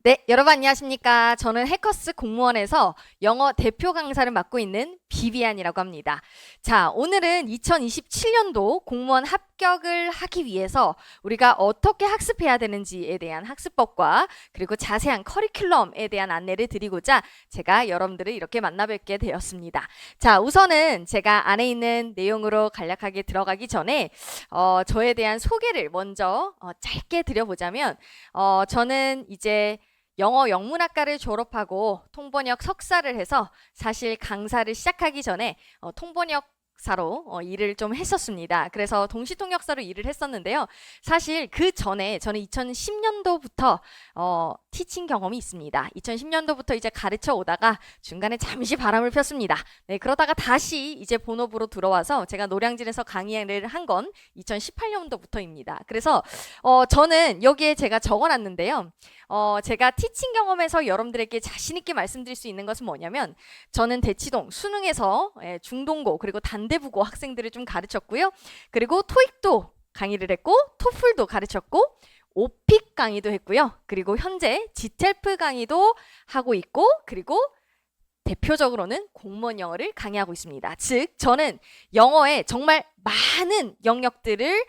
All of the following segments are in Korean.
네, 여러분 안녕하십니까? 저는 해커스 공무원에서 영어 대표 강사를 맡고 있는 비비안이라고 합니다. 자, 오늘은 2027년도 공무원 합격을 하기 위해서 우리가 어떻게 학습해야 되는지에 대한 학습법과 그리고 자세한 커리큘럼에 대한 안내를 드리고자 제가 여러분들을 이렇게 만나 뵙게 되었습니다. 자, 우선은 제가 안에 있는 내용으로 간략하게 들어가기 전에 저에 대한 소개를 먼저 짧게 드려보자면 저는 이제 영어 영문학과를 졸업하고 통번역 석사를 해서 사실 강사를 시작하기 전에 통번역사로 일을 좀 했었습니다. 그래서 동시통역사로 일을 했었는데요. 사실 그 전에 저는 2010년도부터 티칭 경험이 있습니다. 2010년도부터 이제 가르쳐 오다가 중간에 잠시 바람을 폈습니다. 네, 그러다가 다시 이제 본업으로 들어와서 제가 노량진에서 강의를 한 건 2018년도부터입니다. 그래서 저는 여기에 제가 적어놨는데요. 제가 티칭 경험에서 여러분들에게 자신있게 말씀드릴 수 있는 것은 뭐냐면 저는 대치동, 수능에서 중동고 그리고 단대부고 학생들을 좀 가르쳤고요. 그리고 토익도 강의를 했고 토플도 가르쳤고 오픽 강의도 했고요. 그리고 현재 지텔프 강의도 하고 있고 그리고 대표적으로는 공무원 영어를 강의하고 있습니다. 즉 저는 영어에 정말 많은 영역들을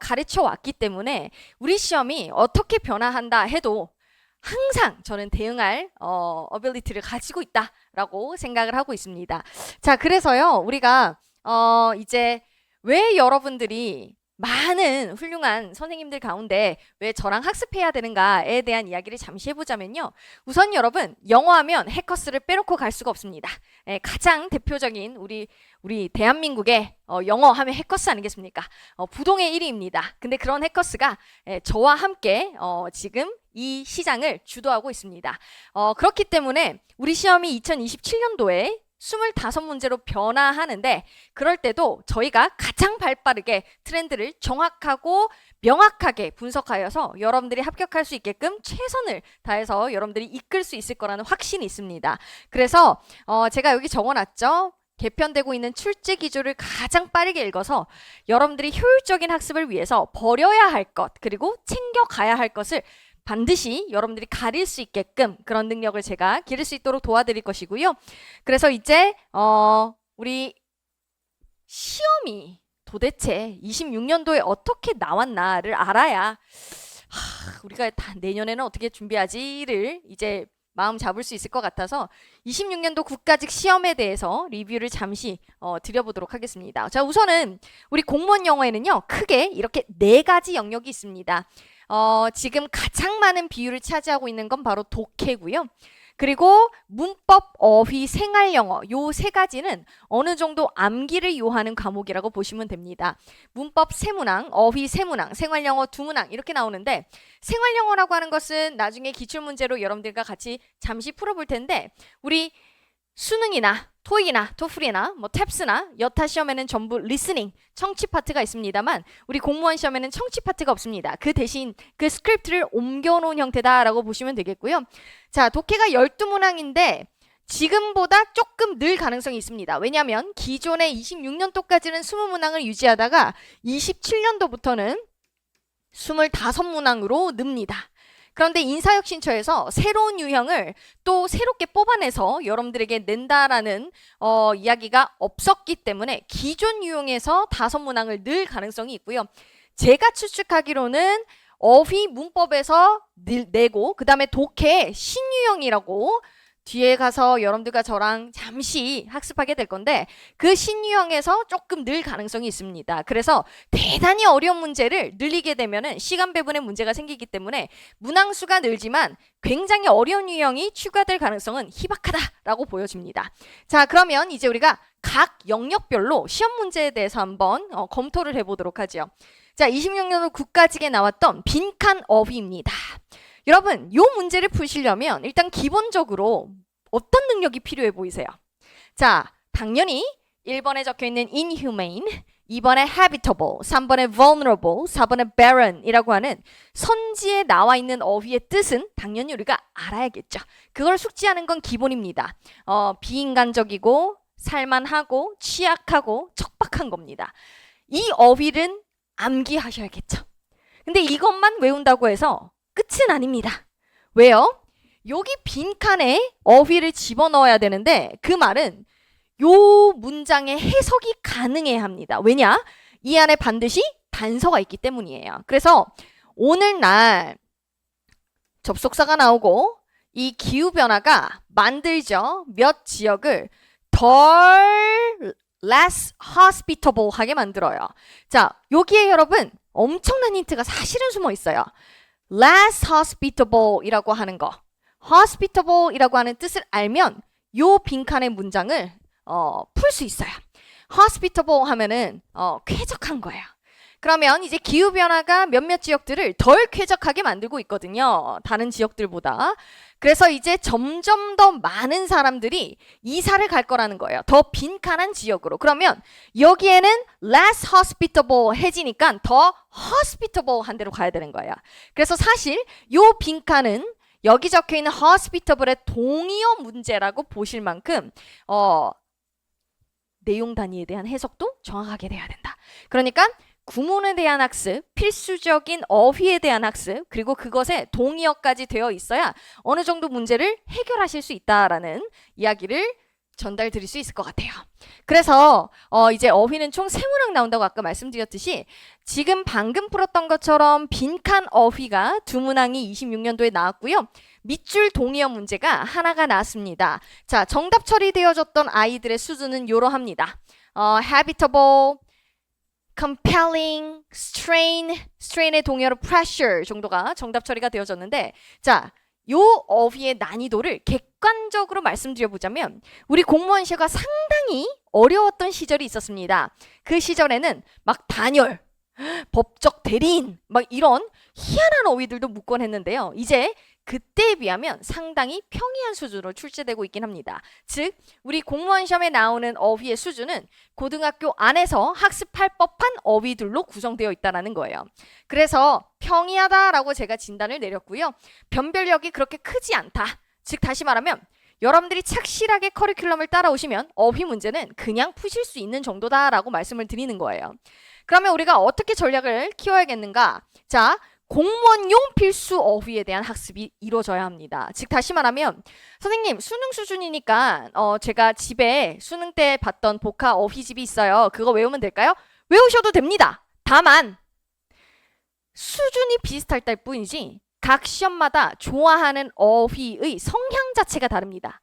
가르쳐 왔기 때문에 우리 시험이 어떻게 변화한다 해도 항상 저는 대응할 어빌리티를 가지고 있다라고 생각을 하고 있습니다. 자, 그래서요 우리가 이제 왜 여러분들이 많은 훌륭한 선생님들 가운데 왜 저랑 학습해야 되는가에 대한 이야기를 잠시 해보자면요. 우선 여러분 영어하면 해커스를 빼놓고 갈 수가 없습니다. 가장 대표적인 우리 대한민국의 영어하면 해커스 아니겠습니까? 부동의 1위입니다. 근데 그런 해커스가 저와 함께 지금 이 시장을 주도하고 있습니다. 그렇기 때문에 우리 시험이 2027년도에 25문제로 변화하는데 그럴 때도 저희가 가장 발빠르게 트렌드를 정확하고 명확하게 분석하여서 여러분들이 합격할 수 있게끔 최선을 다해서 여러분들이 이끌 수 있을 거라는 확신이 있습니다. 그래서 제가 여기 적어놨죠. 개편되고 있는 출제 기조를 가장 빠르게 읽어서 여러분들이 효율적인 학습을 위해서 버려야 할 것 그리고 챙겨가야 할 것을 반드시 여러분들이 가릴 수 있게끔 그런 능력을 제가 기를 수 있도록 도와드릴 것이고요. 그래서 이제 우리 시험이 도대체 26년도에 어떻게 나왔나를 알아야 우리가 내년에는 어떻게 준비하지를 이제 마음 잡을 수 있을 것 같아서 26년도 국가직 시험에 대해서 리뷰를 잠시 드려보도록 하겠습니다. 자, 우선은 우리 공무원 영어에는요 크게 이렇게 4가지 영역이 있습니다. 지금 가장 많은 비율을 차지하고 있는 건 바로 독해고요. 그리고 문법, 어휘, 생활영어 요 3가지는 어느 정도 암기를 요하는 과목이라고 보시면 됩니다. 문법 3문항, 어휘 3문항, 생활영어 2문항 이렇게 나오는데 생활영어라고 하는 것은 나중에 기출문제로 여러분들과 같이 잠시 풀어볼 텐데 우리 수능이나 토익이나 토플이나 뭐 탭스나 여타 시험에는 전부 리스닝, 청취 파트가 있습니다만 우리 공무원 시험에는 청취 파트가 없습니다. 그 대신 그 스크립트를 옮겨놓은 형태다라고 보시면 되겠고요. 자, 독해가 12문항인데 지금보다 조금 늘 가능성이 있습니다. 왜냐하면 기존의 26년도까지는 20문항을 유지하다가 27년도부터는 25문항으로 늡니다. 그런데 인사혁신처에서 새로운 유형을 또 새롭게 뽑아내서 여러분들에게 낸다라는 이야기가 없었기 때문에 기존 유형에서 5문항을 늘 가능성이 있고요. 제가 추측하기로는 어휘 문법에서 내고 그 다음에 독해 신유형이라고 뒤에 가서 여러분들과 저랑 잠시 학습하게 될 건데 그 신유형에서 조금 늘 가능성이 있습니다. 그래서 대단히 어려운 문제를 늘리게 되면은 시간 배분의 문제가 생기기 때문에 문항수가 늘지만 굉장히 어려운 유형이 추가될 가능성은 희박하다라고 보여집니다. 자, 그러면 이제 우리가 각 영역별로 시험 문제에 대해서 한번 검토를 해보도록 하죠. 자, 26년도 국가직에 나왔던 빈칸 어휘입니다. 여러분, 이 문제를 푸시려면 일단 기본적으로 어떤 능력이 필요해 보이세요? 자, 당연히 1번에 적혀있는 inhumane, 2번에 habitable, 3번에 vulnerable, 4번에 barren이라고 하는 선지에 나와 있는 어휘의 뜻은 당연히 우리가 알아야겠죠. 그걸 숙지하는 건 기본입니다. 비인간적이고 살만하고 취약하고 척박한 겁니다. 이 어휘는 암기하셔야겠죠. 근데 이것만 외운다고 해서 끝은 아닙니다. 왜요? 여기 빈칸에 어휘를 집어넣어야 되는데 그 말은 요 문장의 해석이 가능해야 합니다. 왜냐? 이 안에 반드시 단서가 있기 때문이에요. 그래서 오늘날 접속사가 나오고 이 기후변화가 만들죠. 몇 지역을 덜 less hospitable 하게 만들어요. 자, 여기에 여러분 엄청난 힌트가 사실은 숨어 있어요. less hospitable 이라고 하는 거. hospitable 이라고 하는 뜻을 알면 요 빈칸의 문장을 풀 수 있어요. hospitable 하면은 쾌적한 거예요. 그러면 이제 기후변화가 몇몇 지역들을 덜 쾌적하게 만들고 있거든요. 다른 지역들보다. 그래서 이제 점점 더 많은 사람들이 이사를 갈 거라는 거예요. 더 빈칸한 지역으로. 그러면 여기에는 less hospitable 해지니까 더 hospitable 한 데로 가야 되는 거예요. 그래서 사실 요 빈칸은 여기 적혀 있는 hospitable의 동의어 문제라고 보실 만큼 내용 단위에 대한 해석도 정확하게 돼야 된다. 그러니까 구문에 대한 학습, 필수적인 어휘에 대한 학습, 그리고 그것에 동의어까지 되어 있어야 어느 정도 문제를 해결하실 수 있다라는 이야기를 전달 드릴 수 있을 것 같아요. 그래서 이제 어휘는 총 3문항 나온다고 아까 말씀드렸듯이 지금 방금 풀었던 것처럼 빈칸 어휘가 2문항이 26년도에 나왔고요. 밑줄 동의어 문제가 하나가 나왔습니다. 자, 정답 처리되어졌던 아이들의 수준은 이러합니다. habitable, compelling, strain의 동의어로 pressure 정도가 정답 처리가 되어졌는데 자, 요 어휘의 난이도를 객관적으로 말씀드려보자면 우리 공무원 시험가 상당히 어려웠던 시절이 있었습니다. 그 시절에는 막 단열, 법적 대리인 막 이런 희한한 어휘들도 묻곤 했는데요. 이제 그때에 비하면 상당히 평이한 수준으로 출제되고 있긴 합니다. 즉 우리 공무원 시험에 나오는 어휘의 수준은 고등학교 안에서 학습할 법한 어휘들로 구성되어 있다는 거예요. 그래서 평이하다라고 제가 진단을 내렸고요. 변별력이 그렇게 크지 않다. 즉 다시 말하면 여러분들이 착실하게 커리큘럼을 따라오시면 어휘 문제는 그냥 푸실 수 있는 정도다라고 말씀을 드리는 거예요. 그러면 우리가 어떻게 전략을 키워야겠는가? 자, 공무원용 필수 어휘에 대한 학습이 이루어져야 합니다. 즉 다시 말하면 선생님 수능 수준이니까 제가 집에 수능 때 봤던 복화 어휘집이 있어요. 그거 외우면 될까요? 외우셔도 됩니다. 다만 수준이 비슷할 때일 뿐이지 각 시험마다 좋아하는 어휘의 성향 자체가 다릅니다.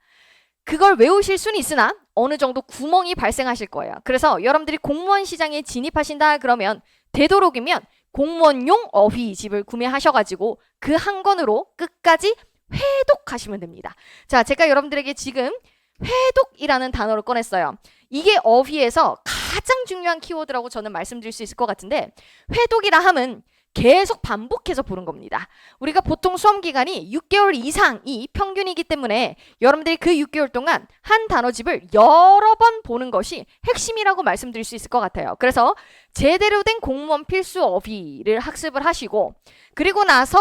그걸 외우실 수는 있으나 어느 정도 구멍이 발생하실 거예요. 그래서 여러분들이 공무원 시장에 진입하신다 그러면 되도록이면 공무원용 어휘집을 구매하셔가지고 그 한 권으로 끝까지 회독하시면 됩니다. 자, 제가 여러분들에게 지금 회독이라는 단어를 꺼냈어요. 이게 어휘에서 가장 중요한 키워드라고 저는 말씀드릴 수 있을 것 같은데 회독이라 함은 계속 반복해서 보는 겁니다. 우리가 보통 수험 기간이 6개월 이상이 평균이기 때문에 여러분들이 그 6개월 동안 한 단어집을 여러 번 보는 것이 핵심이라고 말씀드릴 수 있을 것 같아요. 그래서 제대로 된 공무원 필수 어휘를 학습을 하시고 그리고 나서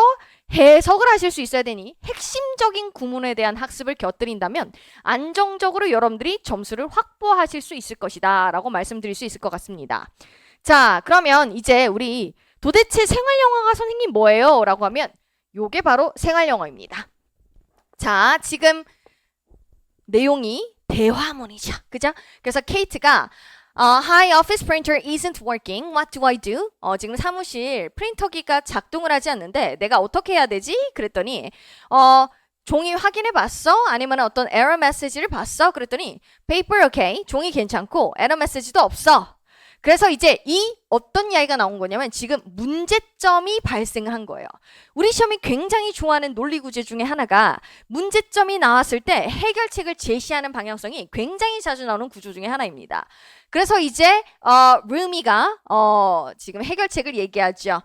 해석을 하실 수 있어야 되니 핵심적인 구문에 대한 학습을 곁들인다면 안정적으로 여러분들이 점수를 확보하실 수 있을 것이다 라고 말씀드릴 수 있을 것 같습니다. 자, 그러면 이제 우리 도대체 생활영어가 선생님 뭐예요? 라고 하면 요게 바로 생활영어입니다. 자, 지금 내용이 대화문이죠. 그죠? 그래서 케이트가 Hi, office printer isn't working. What do I do? 지금 사무실 프린터기가 작동을 하지 않는데 내가 어떻게 해야 되지? 그랬더니 종이 확인해 봤어? 아니면 어떤 에러 메시지를 봤어? 그랬더니 paper okay. 종이 괜찮고 에러 메시지도 없어. 그래서 이제 이 어떤 이야기가 나온 거냐면 지금 문제점이 발생을 한 거예요. 우리 시험이 굉장히 좋아하는 논리구제 중에 하나가 문제점이 나왔을 때 해결책을 제시하는 방향성이 굉장히 자주 나오는 구조 중에 하나입니다. 그래서 이제 루미가 지금 해결책을 얘기하죠.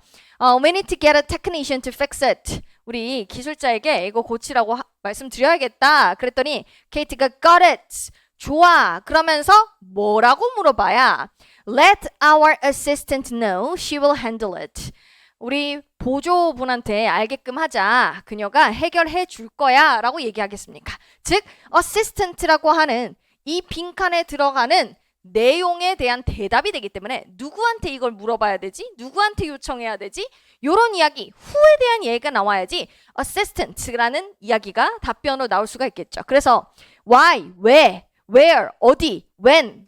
We need to get a technician to fix it. 우리 기술자에게 이거 고치라고 말씀드려야겠다. 그랬더니 케이트가 got it. 좋아. 그러면서 뭐라고 물어봐야 Let our assistant know she will handle it. 우리 보조분한테 알게끔 하자. 그녀가 해결해 줄 거야 라고 얘기하겠습니까? 즉 assistant라고 하는 이 빈칸에 들어가는 내용에 대한 대답이 되기 때문에 누구한테 이걸 물어봐야 되지? 누구한테 요청해야 되지? 요런 이야기, who에 대한 얘기가 나와야지 assistant라는 이야기가 답변으로 나올 수가 있겠죠. 그래서 why, 왜, where, 어디, when,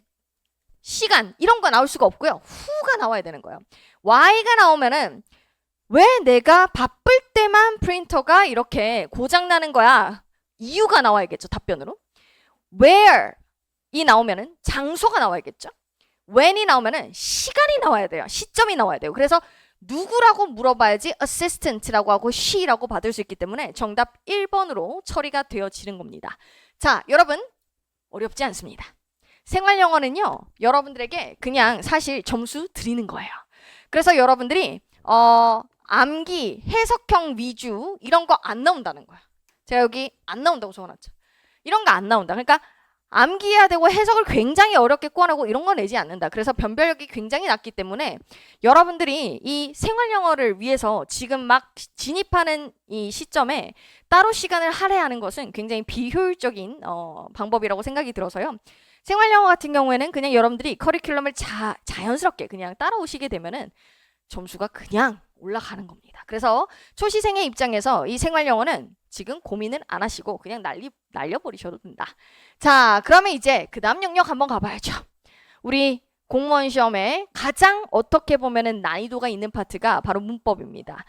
시간 이런 거 나올 수가 없고요. who가 나와야 되는 거예요. why가 나오면은 왜 내가 바쁠 때만 프린터가 이렇게 고장나는 거야? 이유가 나와야겠죠. 답변으로. where 이 나오면은 장소가 나와야겠죠. when이 나오면은 시간이 나와야 돼요. 시점이 나와야 돼요. 그래서 누구라고 물어봐야지 assistant라고 하고 she라고 받을 수 있기 때문에 정답 1번으로 처리가 되어지는 겁니다. 자, 여러분 어렵지 않습니다. 생활 영어는요. 여러분들에게 그냥 사실 점수 드리는 거예요. 그래서 여러분들이 암기, 해석형 위주 이런 거 안 나온다는 거야. 제가 여기 안 나온다고 적어놨죠. 이런 거 안 나온다. 그러니까 암기해야 되고 해석을 굉장히 어렵게 꼬아내고 이런 거 내지 않는다. 그래서 변별력이 굉장히 낮기 때문에 여러분들이 이 생활 영어를 위해서 지금 막 진입하는 이 시점에 따로 시간을 할애하는 것은 굉장히 비효율적인 방법이라고 생각이 들어서요. 생활 영어 같은 경우에는 그냥 여러분들이 커리큘럼을 자연스럽게 그냥 따라오시게 되면은 점수가 그냥 올라가는 겁니다. 그래서 초시생의 입장에서 이 생활 영어는 지금 고민은 안 하시고 그냥 날려버리셔도 된다. 자, 그러면 이제 그 다음 영역 한번 가봐야죠. 우리 공무원 시험에 가장 어떻게 보면은 난이도가 있는 파트가 바로 문법입니다.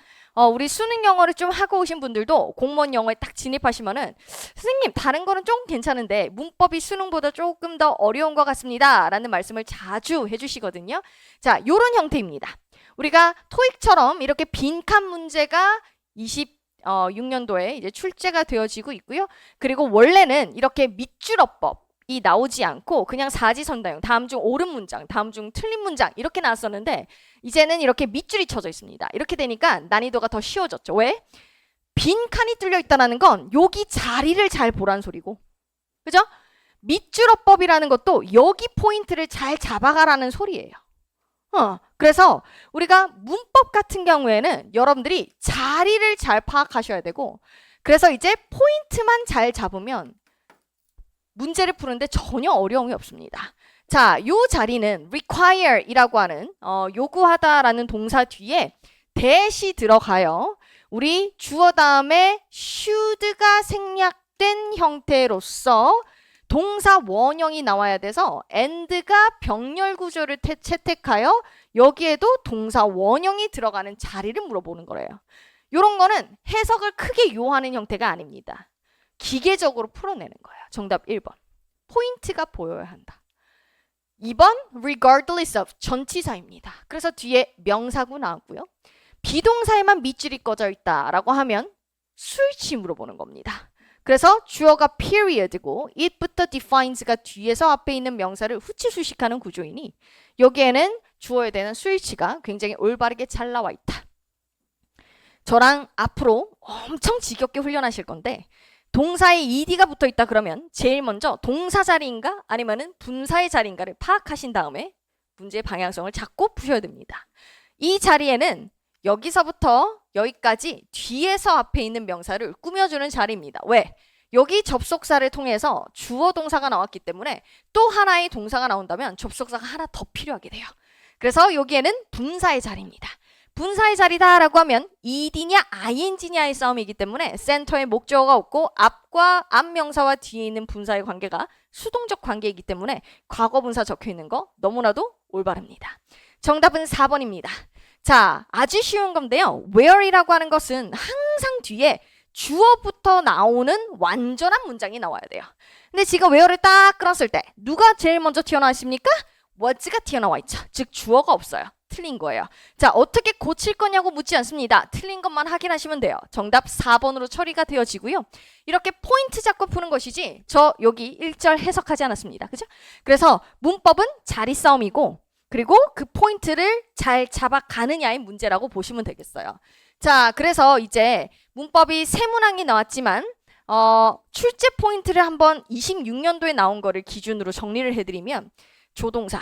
우리 수능 영어를 좀 하고 오신 분들도 공무원 영어에 딱 진입하시면은 선생님 다른 거는 좀 괜찮은데 문법이 수능보다 조금 더 어려운 것 같습니다. 라는 말씀을 자주 해주시거든요. 자, 요런 형태입니다. 우리가 토익처럼 이렇게 빈칸 문제가 26년도에 이제 출제가 되어지고 있고요. 그리고 원래는 이렇게 밑줄어법이 나오지 않고 그냥 사지선다형, 다음 중 옳은 문장, 다음 중 틀린 문장 이렇게 나왔었는데 이제는 이렇게 밑줄이 쳐져 있습니다. 이렇게 되니까 난이도가 더 쉬워졌죠. 왜? 빈칸이 뚫려 있다는 건 여기 자리를 잘 보라는 소리고, 그죠? 밑줄어법이라는 것도 여기 포인트를 잘 잡아가라는 소리예요. 그래서 우리가 문법 같은 경우에는 여러분들이 자리를 잘 파악하셔야 되고, 그래서 이제 포인트만 잘 잡으면 문제를 푸는데 전혀 어려움이 없습니다. 자, 요 자리는 require 이라고 하는 요구하다라는 동사 뒤에 that이 들어가요. 우리 주어 다음에 should가 생략된 형태로서 동사 원형이 나와야 돼서 and가 병렬 구조를 채택하여 여기에도 동사 원형이 들어가는 자리를 물어보는 거래요. 이런 거는 해석을 크게 요하는 형태가 아닙니다. 기계적으로 풀어내는 거예요. 정답 1번. 포인트가 보여야 한다. 2번 regardless of 전치사입니다. 그래서 뒤에 명사구 나왔고요. 비동사에만 밑줄이 꺼져 있다라고 하면 수일치 물어보는 겁니다. 그래서 주어가 period고 it부터 defines가 뒤에서 앞에 있는 명사를 후치수식하는 구조이니 여기에는 주어에 대한 수일치가 굉장히 올바르게 잘 나와 있다. 저랑 앞으로 엄청 지겹게 훈련하실 건데 동사에 ed가 붙어 있다 그러면 제일 먼저 동사 자리인가 아니면은 분사의 자리인가를 파악하신 다음에 문제의 방향성을 잡고 푸셔야 됩니다. 이 자리에는 여기서부터 여기까지 뒤에서 앞에 있는 명사를 꾸며주는 자리입니다. 왜? 여기 접속사를 통해서 주어 동사가 나왔기 때문에 또 하나의 동사가 나온다면 접속사가 하나 더 필요하게 돼요. 그래서 여기에는 분사의 자리입니다. 분사의 자리다라고 하면 ed냐 ing냐의 싸움이기 때문에 센터에 목적어가 없고 앞 명사와 뒤에 있는 분사의 관계가 수동적 관계이기 때문에 과거 분사 적혀 있는 거 너무나도 올바릅니다. 정답은 4번입니다. 자, 아주 쉬운 건데요. where이라고 하는 것은 항상 뒤에 주어부터 나오는 완전한 문장이 나와야 돼요. 근데 지금 where를 딱 끌었을 때 누가 제일 먼저 튀어나왔습니까? was가 튀어나와 있죠. 즉 주어가 없어요. 틀린 거예요. 자, 어떻게 고칠 거냐고 묻지 않습니다. 틀린 것만 확인하시면 돼요. 정답 4번으로 처리가 되어지고요. 이렇게 포인트 잡고 푸는 것이지 저 여기 1절 해석하지 않았습니다. 그죠? 그래서 문법은 자리 싸움이고 그리고 그 포인트를 잘 잡아가느냐의 문제라고 보시면 되겠어요. 자, 그래서 이제 문법이 세 문항이 나왔지만 출제 포인트를 한번 26년도에 나온 거를 기준으로 정리를 해드리면 조동사,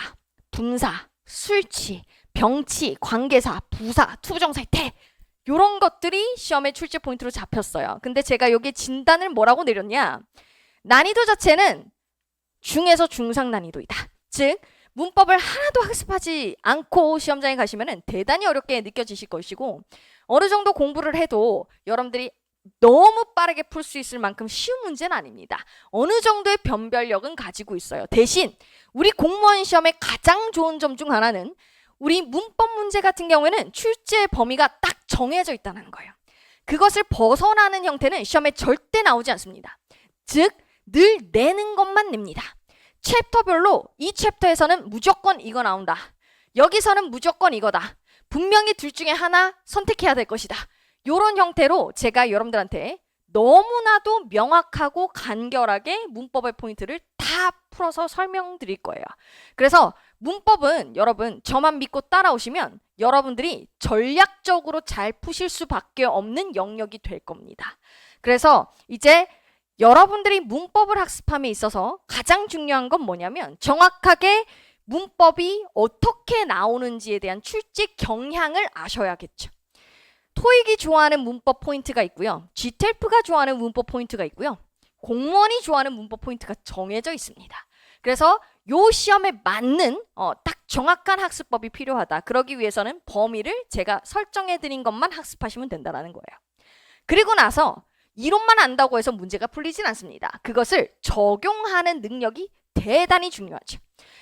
분사, 술치, 병치, 관계사, 부사, 투부정사의 태 이런 것들이 시험의 출제 포인트로 잡혔어요. 근데 제가 여기 진단을 뭐라고 내렸냐? 난이도 자체는 중에서 중상 난이도이다. 즉 문법을 하나도 학습하지 않고 시험장에 가시면은 대단히 어렵게 느껴지실 것이고, 어느 정도 공부를 해도 여러분들이 너무 빠르게 풀 수 있을 만큼 쉬운 문제는 아닙니다. 어느 정도의 변별력은 가지고 있어요. 대신 우리 공무원 시험의 가장 좋은 점 중 하나는 우리 문법 문제 같은 경우에는 출제 범위가 딱 정해져 있다는 거예요. 그것을 벗어나는 형태는 시험에 절대 나오지 않습니다. 즉, 늘 내는 것만 냅니다. 챕터별로 이 챕터에서는 무조건 이거 나온다. 여기서는 무조건 이거다. 분명히 둘 중에 하나 선택해야 될 것이다. 이런 형태로 제가 여러분들한테 너무나도 명확하고 간결하게 문법의 포인트를 다 풀어서 설명드릴 거예요. 그래서 문법은 여러분 저만 믿고 따라오시면 여러분들이 전략적으로 잘 푸실 수밖에 없는 영역이 될 겁니다. 그래서 이제 여러분들이 문법을 학습함에 있어서 가장 중요한 건 뭐냐면 정확하게 문법이 어떻게 나오는지에 대한 출제 경향을 아셔야겠죠. 토익이 좋아하는 문법 포인트가 있고요. GTELF가 좋아하는 문법 포인트가 있고요. 공무원이 좋아하는 문법 포인트가 정해져 있습니다. 그래서 요 시험에 맞는 딱 정확한 학습법이 필요하다. 그러기 위해서는 범위를 제가 설정해 드린 것만 학습하시면 된다는 거예요. 그리고 나서 이론만 안다고 해서 문제가 풀리진 않습니다. 그것을 적용하는 능력이 대단히 중요하죠.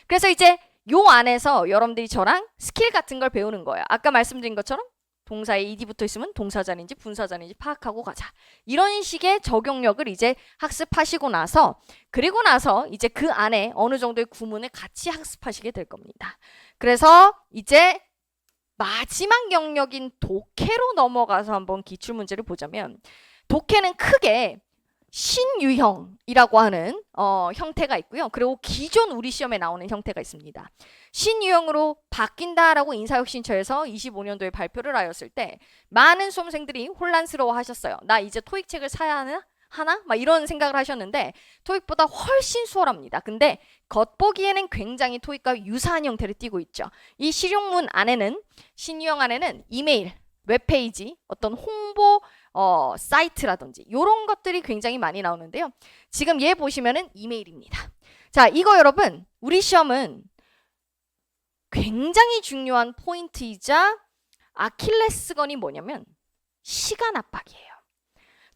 그래서 이제 요 안에서 여러분들이 저랑 스킬 같은 걸 배우는 거예요. 아까 말씀드린 것처럼 동사에 ed 붙어 있으면 동사자인지 분사자인지 파악하고 가자. 이런 식의 적용력을 이제 학습하시고 나서 그리고 나서 이제 그 안에 어느 정도의 구문을 같이 학습하시게 될 겁니다. 그래서 이제 마지막 영역인 독해로 넘어가서 한번 기출문제를 보자면 독해는 크게 신유형이라고 하는 형태가 있고요. 그리고 기존 우리 시험에 나오는 형태가 있습니다. 신유형으로 바뀐다라고 인사혁신처에서 25년도에 발표를 하였을 때 많은 수험생들이 혼란스러워 하셨어요. 나 이제 토익 책을 사야 하나? 막 이런 생각을 하셨는데 토익보다 훨씬 수월합니다. 근데 겉보기에는 굉장히 토익과 유사한 형태를 띠고 있죠. 이 실용문 안에는 신유형 안에는 이메일, 웹페이지, 어떤 홍보 사이트라든지 이런 것들이 굉장히 많이 나오는데요. 지금 얘 보시면은 이메일입니다. 자, 이거 여러분 우리 시험은 굉장히 중요한 포인트이자 아킬레스건이 뭐냐면 시간 압박이에요.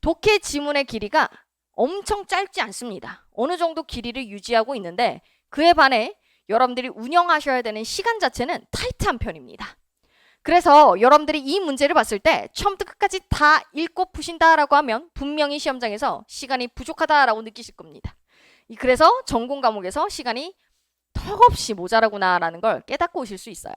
독해 지문의 길이가 엄청 짧지 않습니다. 어느 정도 길이를 유지하고 있는데 그에 반해 여러분들이 운영하셔야 되는 시간 자체는 타이트한 편입니다. 그래서 여러분들이 이 문제를 봤을 때 처음부터 끝까지 다 읽고 푸신다라고 하면 분명히 시험장에서 시간이 부족하다라고 느끼실 겁니다. 그래서 전공 과목에서 시간이 턱없이 모자라구나라는 걸 깨닫고 오실 수 있어요.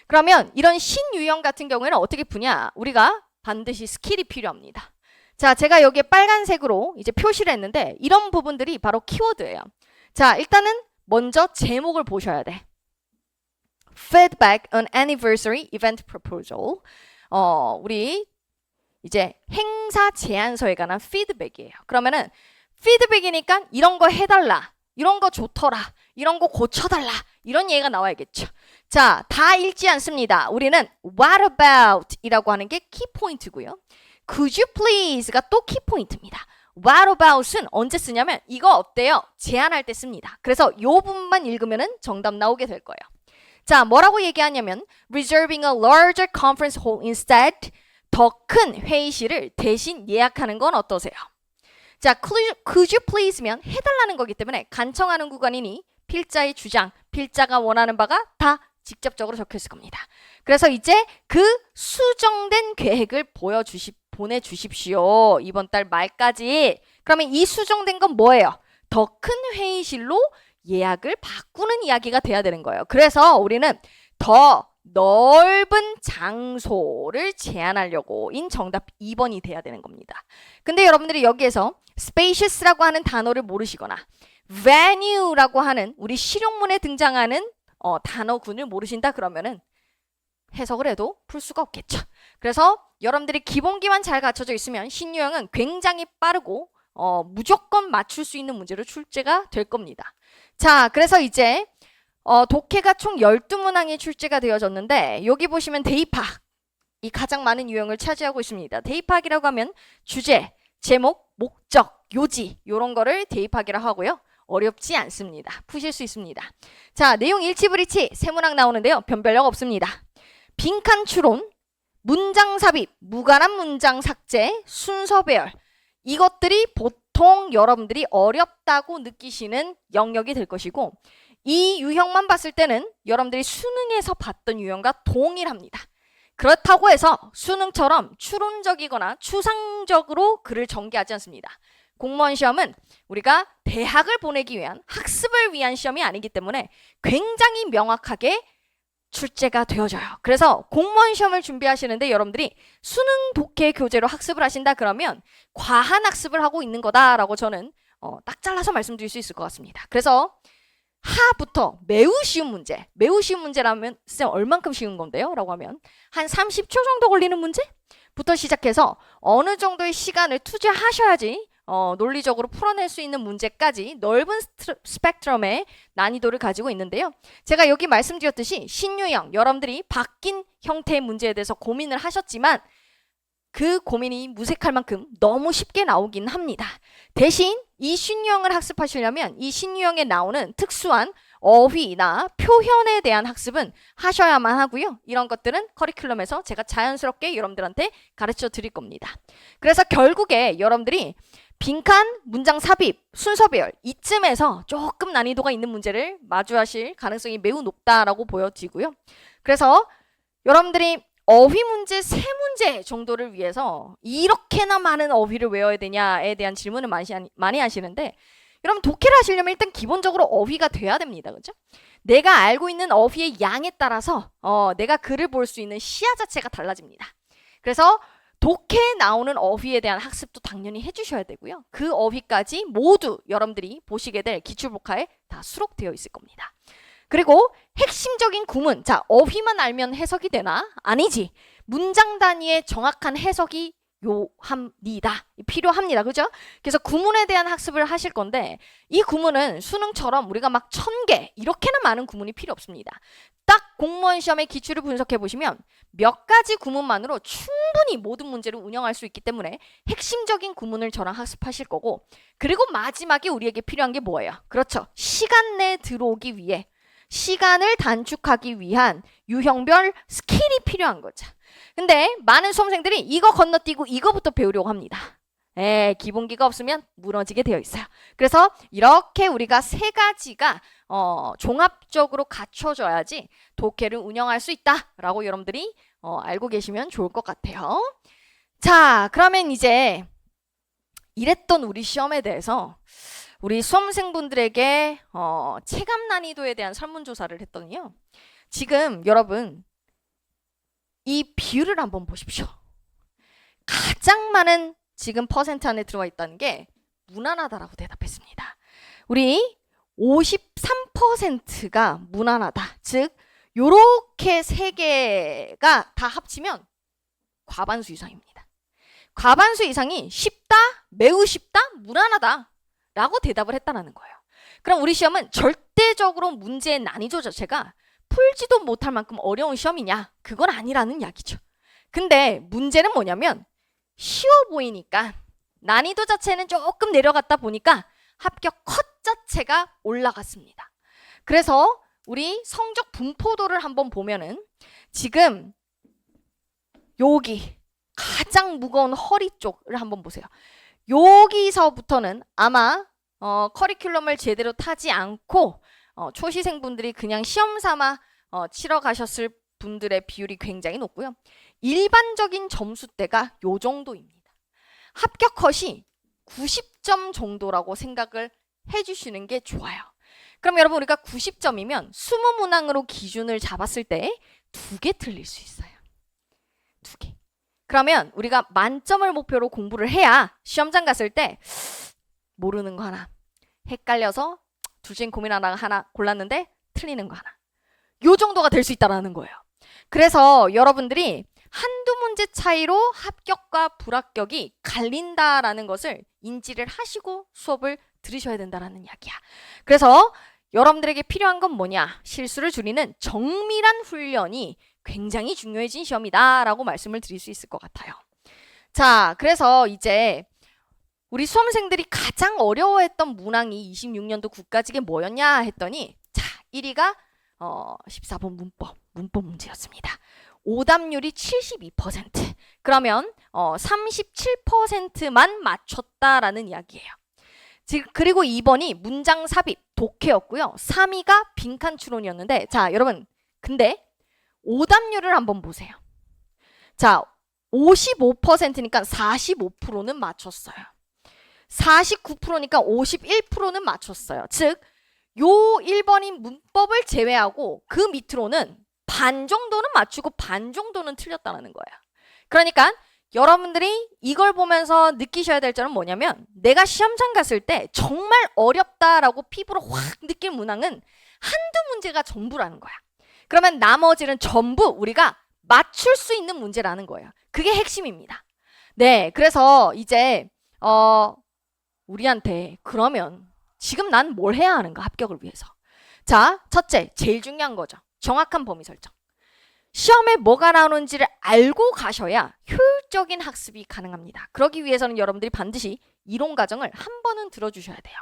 그러면 이런 신유형 같은 경우에는 어떻게 푸냐? 우리가 반드시 스킬이 필요합니다. 자, 제가 여기에 빨간색으로 이제 표시를 했는데 이런 부분들이 바로 키워드예요. 자, 일단은 먼저 제목을 보셔야 돼. Feedback on Anniversary Event Proposal. 우리 이제 행사 제안서에 관한 피드백이에요. 그러면은 피드백이니까 이런 거 해달라, 이런 거 좋더라, 이런 거 고쳐달라, 이런 얘기가 나와야겠죠. 자, 다 읽지 않습니다. 우리는 What about 이라고 하는 게 키포인트고요. Could you please가 또 키포인트입니다. What about은 언제 쓰냐면 이거 어때요? 제안할 때 씁니다. 그래서 이 부분만 읽으면 정답 나오게 될 거예요. 자, 뭐라고 얘기하냐면 reserving a larger conference hall instead, 더 큰 회의실을 대신 예약하는 건 어떠세요? 자, could you please면 해달라는 거기 때문에 간청하는 구간이니 필자의 주장, 필자가 원하는 바가 다 직접적으로 적혀 있을 겁니다. 그래서 이제 그 수정된 계획을 보내주십시오. 이번 달 말까지. 그러면 이 수정된 건 뭐예요? 더 큰 회의실로 예약을 바꾸는 이야기가 돼야 되는 거예요. 그래서 우리는 더 넓은 장소를 제안하려고 인 정답 2번이 돼야 되는 겁니다. 근데 여러분들이 여기에서 spacious라고 하는 단어를 모르시거나 venue라고 하는 우리 실용문에 등장하는 단어군을 모르신다 그러면은 해석을 해도 풀 수가 없겠죠. 그래서 여러분들이 기본기만 잘 갖춰져 있으면 신유형은 굉장히 빠르고 무조건 맞출 수 있는 문제로 출제가 될 겁니다. 자, 그래서 이제 독해가 총 12문항이 출제가 되어졌는데 여기 보시면 대입학, 이 가장 많은 유형을 차지하고 있습니다. 대입학이라고 하면 주제, 제목, 목적, 요지 이런 거를 대입학이라고 하고요. 어렵지 않습니다. 푸실 수 있습니다. 자, 내용 일치불이치 세문학 나오는데요. 변별력 없습니다. 빈칸 추론, 문장 삽입, 무관한 문장 삭제, 순서 배열, 이것들이 보통 여러분들이 어렵다고 느끼시는 영역이 될 것이고, 이 유형만 봤을 때는 여러분들이 수능에서 봤던 유형과 동일합니다. 그렇다고 해서 수능처럼 추론적이거나 추상적으로 글을 전개하지 않습니다. 공무원 시험은 우리가 대학을 보내기 위한 학습을 위한 시험이 아니기 때문에 굉장히 명확하게 출제가 되어져요. 그래서 공무원 시험을 준비하시는데 여러분들이 수능 독해 교재로 학습을 하신다 그러면 과한 학습을 하고 있는 거다라고 저는 딱 잘라서 말씀드릴 수 있을 것 같습니다. 그래서 하부터 매우 쉬운 문제, 매우 쉬운 문제라면 쌤 얼만큼 쉬운 건데요? 라고 하면 한 30초 정도 걸리는 문제부터 시작해서 어느 정도의 시간을 투자하셔야지 논리적으로 풀어낼 수 있는 문제까지 넓은 스펙트럼의 난이도를 가지고 있는데요. 제가 여기 말씀드렸듯이 신유형, 여러분들이 바뀐 형태의 문제에 대해서 고민을 하셨지만 그 고민이 무색할 만큼 너무 쉽게 나오긴 합니다. 대신 이 신유형을 학습하시려면 이 신유형에 나오는 특수한 어휘나 표현에 대한 학습은 하셔야만 하고요. 이런 것들은 커리큘럼에서 제가 자연스럽게 여러분들한테 가르쳐 드릴 겁니다. 그래서 결국에 여러분들이 빈칸, 문장 삽입, 순서 배열 이쯤에서 조금 난이도가 있는 문제를 마주하실 가능성이 매우 높다라고 보여지고요. 그래서 여러분들이 어휘 문제 3문제 정도를 위해서 이렇게나 많은 어휘를 외워야 되냐에 대한 질문을 많이 하시는데 여러분 독해를 하시려면 일단 기본적으로 어휘가 돼야 됩니다. 그죠? 내가 알고 있는 어휘의 양에 따라서 내가 글을 볼 수 있는 시야 자체가 달라집니다. 그래서 독해에 나오는 어휘에 대한 학습도 당연히 해주셔야 되고요. 그 어휘까지 모두 여러분들이 보시게 될 기출복화에 다 수록되어 있을 겁니다. 그리고 핵심적인 구문, 자 어휘만 알면 해석이 되나? 아니지. 문장 단위의 정확한 해석이 필요합니다. 그죠? 그래서 구문에 대한 학습을 하실 건데 이 구문은 수능처럼 우리가 막 1000개 이렇게나 많은 구문이 필요 없습니다. 딱 공무원 시험의 기출을 분석해 보시면 몇 가지 구문만으로 충분히 모든 문제를 운영할 수 있기 때문에 핵심적인 구문을 저랑 학습하실 거고, 그리고 마지막에 우리에게 필요한 게 뭐예요? 그렇죠. 시간 내에 들어오기 위해 시간을 단축하기 위한 유형별 스킬이 필요한 거죠. 근데 많은 수험생들이 이거 건너뛰고 이거부터 배우려고 합니다. 기본기가 없으면 무너지게 되어 있어요. 그래서 이렇게 우리가 3가지가 종합적으로 갖춰져야지 독해를 운영할 수 있다라고 여러분들이 알고 계시면 좋을 것 같아요. 자, 그러면 이제 이랬던 우리 시험에 대해서 우리 수험생분들에게 체감 난이도에 대한 설문조사를 했더니요. 지금 여러분 이 비율을 한번 보십시오. 가장 많은 지금 퍼센트 안에 들어와 있다는 게 무난하다라고 대답했습니다. 우리 53%가 무난하다. 즉 요렇게 3개가 다 합치면 과반수 이상입니다. 과반수 이상이 쉽다, 매우 쉽다, 무난하다 라고 대답을 했다는 거예요. 그럼 우리 시험은 절대적으로 문제의 난이도 자체가 풀지도 못할 만큼 어려운 시험이냐? 그건 아니라는 이야기죠. 근데 문제는 뭐냐면 쉬워 보이니까 난이도 자체는 조금 내려갔다 보니까 합격 컷 자체가 올라갔습니다. 그래서 우리 성적 분포도를 한번 보면은 지금 여기 가장 무거운 허리 쪽을 한번 보세요. 여기서부터는 아마 커리큘럼을 제대로 타지 않고 초시생분들이 그냥 시험 삼아 치러 가셨을 분들의 비율이 굉장히 높고요. 일반적인 점수대가 요 정도입니다. 합격 컷이 90점 정도라고 생각을 해주시는 게 좋아요. 그럼 여러분 우리가 90점이면 20문항으로 기준을 잡았을 때 2개 틀릴 수 있어요. 2개. 그러면 우리가 만점을 목표로 공부를 해야 시험장 갔을 때 모르는 거 하나, 헷갈려서 둘 중에 고민하다가 하나 골랐는데 틀리는 거 하나. 요 정도가 될 수 있다는 거예요. 그래서 여러분들이 한두 문제 차이로 합격과 불합격이 갈린다라는 것을 인지를 하시고 수업을 들으셔야 된다는 이야기야. 그래서 여러분들에게 필요한 건 뭐냐? 실수를 줄이는 정밀한 훈련이 굉장히 중요해진 시험이다 라고 말씀을 드릴 수 있을 것 같아요. 자, 그래서 이제 우리 수험생들이 가장 어려워했던 문항이 26년도 국가직에 뭐였냐 했더니 자, 1위가 14번 문법 문제였습니다. 오답률이 72%. 그러면 37%만 맞췄다라는 이야기예요. 그리고 2번이 문장 삽입, 독해였고요. 3위가 빈칸 추론이었는데 자, 여러분 근데 오답률을 한번 보세요. 자, 55%니까 45%는 맞췄어요. 49%니까 51%는 맞췄어요. 즉, 요 1번인 문법을 제외하고 그 밑으로는 반 정도는 맞추고 반 정도는 틀렸다는 거예요. 그러니까 여러분들이 이걸 보면서 느끼셔야 될 점은 뭐냐면 내가 시험장 갔을 때 정말 어렵다라고 피부로 확 느낄 문항은 한두 문제가 전부라는 거야. 그러면 나머지는 전부 우리가 맞출 수 있는 문제라는 거예요. 그게 핵심입니다. 네, 그래서 이제 우리한테 그러면 지금 난 뭘 해야 하는가 합격을 위해서. 자, 첫째, 제일 중요한 거죠. 정확한 범위 설정. 시험에 뭐가 나오는지를 알고 가셔야 효율적인 학습이 가능합니다. 그러기 위해서는 여러분들이 반드시 이론 과정을 한 번은 들어주셔야 돼요.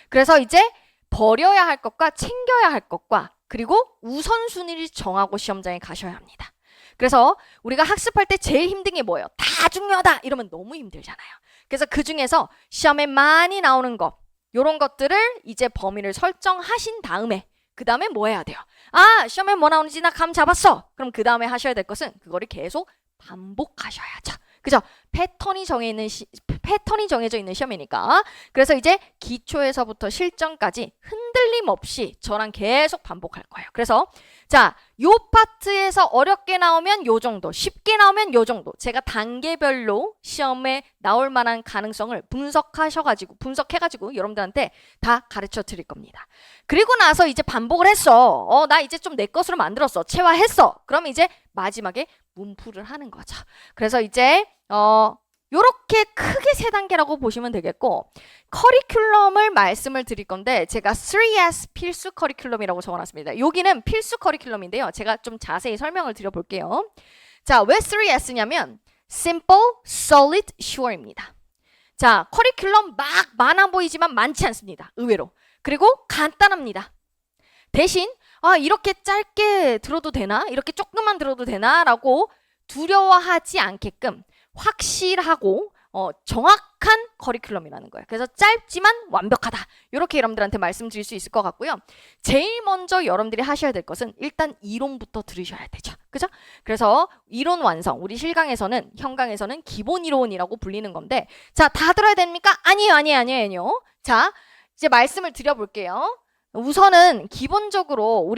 그래서 이제 버려야 할 것과 챙겨야 할 것과 그리고 우선순위를 정하고 시험장에 가셔야 합니다. 그래서 우리가 학습할 때 제일 힘든 게 뭐예요? 다 중요하다 이러면 너무 힘들잖아요. 그래서 그 중에서 시험에 많이 나오는 것 이런 것들을 이제 범위를 설정하신 다음에 그 다음에 뭐 해야 돼요? 아, 시험에 뭐 나오는지 나 감 잡았어. 그럼 그 다음에 하셔야 될 것은 그거를 계속 반복하셔야죠. 그죠? 패턴이 정해져 있는 시험이니까. 그래서 이제 기초에서부터 실전까지 흔들림 없이 저랑 계속 반복할 거예요. 그래서 자, 요 파트에서 어렵게 나오면 요 정도, 쉽게 나오면 요 정도. 제가 단계별로 시험에 나올 만한 가능성을 분석해가지고 여러분들한테 다 가르쳐 드릴 겁니다. 그리고 나서 이제 반복을 했어. 나 이제 좀 내 것으로 만들었어. 체화했어. 그럼 이제 마지막에 문풀을 하는 거죠. 그래서 이제 요렇게 크게 세 단계라고 보시면 되겠고 커리큘럼을 말씀을 드릴 건데 제가 3S 필수 커리큘럼이라고 적어놨습니다. 여기는 필수 커리큘럼인데요. 제가 좀 자세히 설명을 드려볼게요. 자, 왜 3S냐면 Simple, Solid, Sure입니다. 자, 커리큘럼 막 많아 보이지만 많지 않습니다. 의외로. 그리고 간단합니다. 대신 이렇게 짧게 들어도 되나? 이렇게 조금만 들어도 되나? 라고 두려워하지 않게끔 확실하고 정확한 커리큘럼이라는 거예요. 그래서 짧지만 완벽하다. 이렇게 여러분들한테 말씀드릴 수 있을 것 같고요. 제일 먼저 여러분들이 하셔야 될 것은 일단 이론부터 들으셔야 되죠. 그죠? 그래서 이론 완성. 우리 실강에서는 현강에서는 기본 이론이라고 불리는 건데 자, 다 들어야 됩니까? 아니에요. 자, 이제 말씀을 드려볼게요. 우선은 기본적으로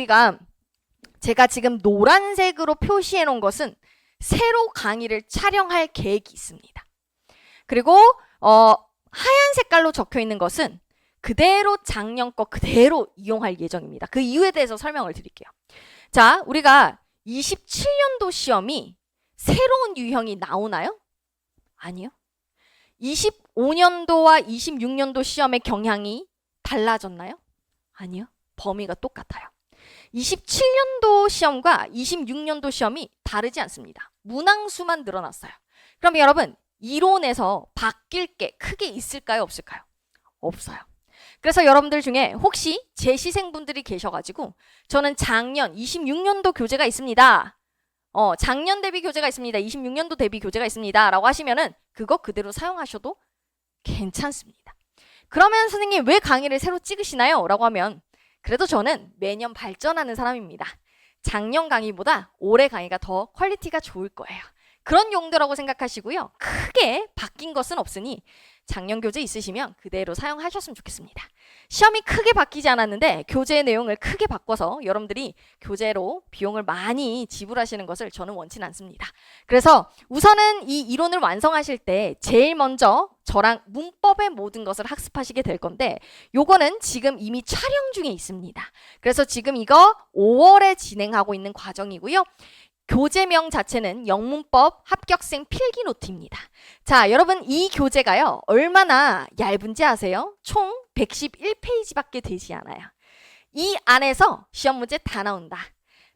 제가 지금 노란색으로 표시해 놓은 것은 새로 강의를 촬영할 계획이 있습니다. 그리고 하얀 색깔로 적혀 있는 것은 그대로 작년 거 그대로 이용할 예정입니다. 그 이유에 대해서 설명을 드릴게요. 자, 우리가 27년도 시험이 새로운 유형이 나오나요? 아니요. 25년도와 26년도 시험의 경향이 달라졌나요? 아니요. 범위가 똑같아요. 27년도 시험과 26년도 시험이 다르지 않습니다. 문항수만 늘어났어요. 그럼 여러분 이론에서 바뀔 게 크게 있을까요? 없을까요? 없어요. 그래서 여러분들 중에 혹시 재시생분들이 계셔가지고 저는 작년 26년도 교재가 있습니다. 작년 대비 교재가 있습니다. 26년도 대비 교재가 있습니다. 라고 하시면은 그거 그대로 사용하셔도 괜찮습니다. 그러면 선생님 왜 강의를 새로 찍으시나요? 라고 하면 그래도 저는 매년 발전하는 사람입니다. 작년 강의보다 올해 강의가 더 퀄리티가 좋을 거예요. 그런 용도라고 생각하시고요. 크게 바뀐 것은 없으니 작년 교재 있으시면 그대로 사용하셨으면 좋겠습니다. 시험이 크게 바뀌지 않았는데 교재의 내용을 크게 바꿔서 여러분들이 교재로 비용을 많이 지불하시는 것을 저는 원치는 않습니다. 그래서 우선은 이 이론을 완성하실 때 제일 먼저 저랑 문법의 모든 것을 학습하시게 될 건데 요거는 지금 이미 촬영 중에 있습니다. 그래서 지금 이거 5월에 진행하고 있는 과정이고요. 교재명 자체는 영문법 합격생 필기 노트입니다. 자, 여러분 이 교재가요. 얼마나 얇은지 아세요? 총 111페이지밖에 되지 않아요. 이 안에서 시험 문제 다 나온다.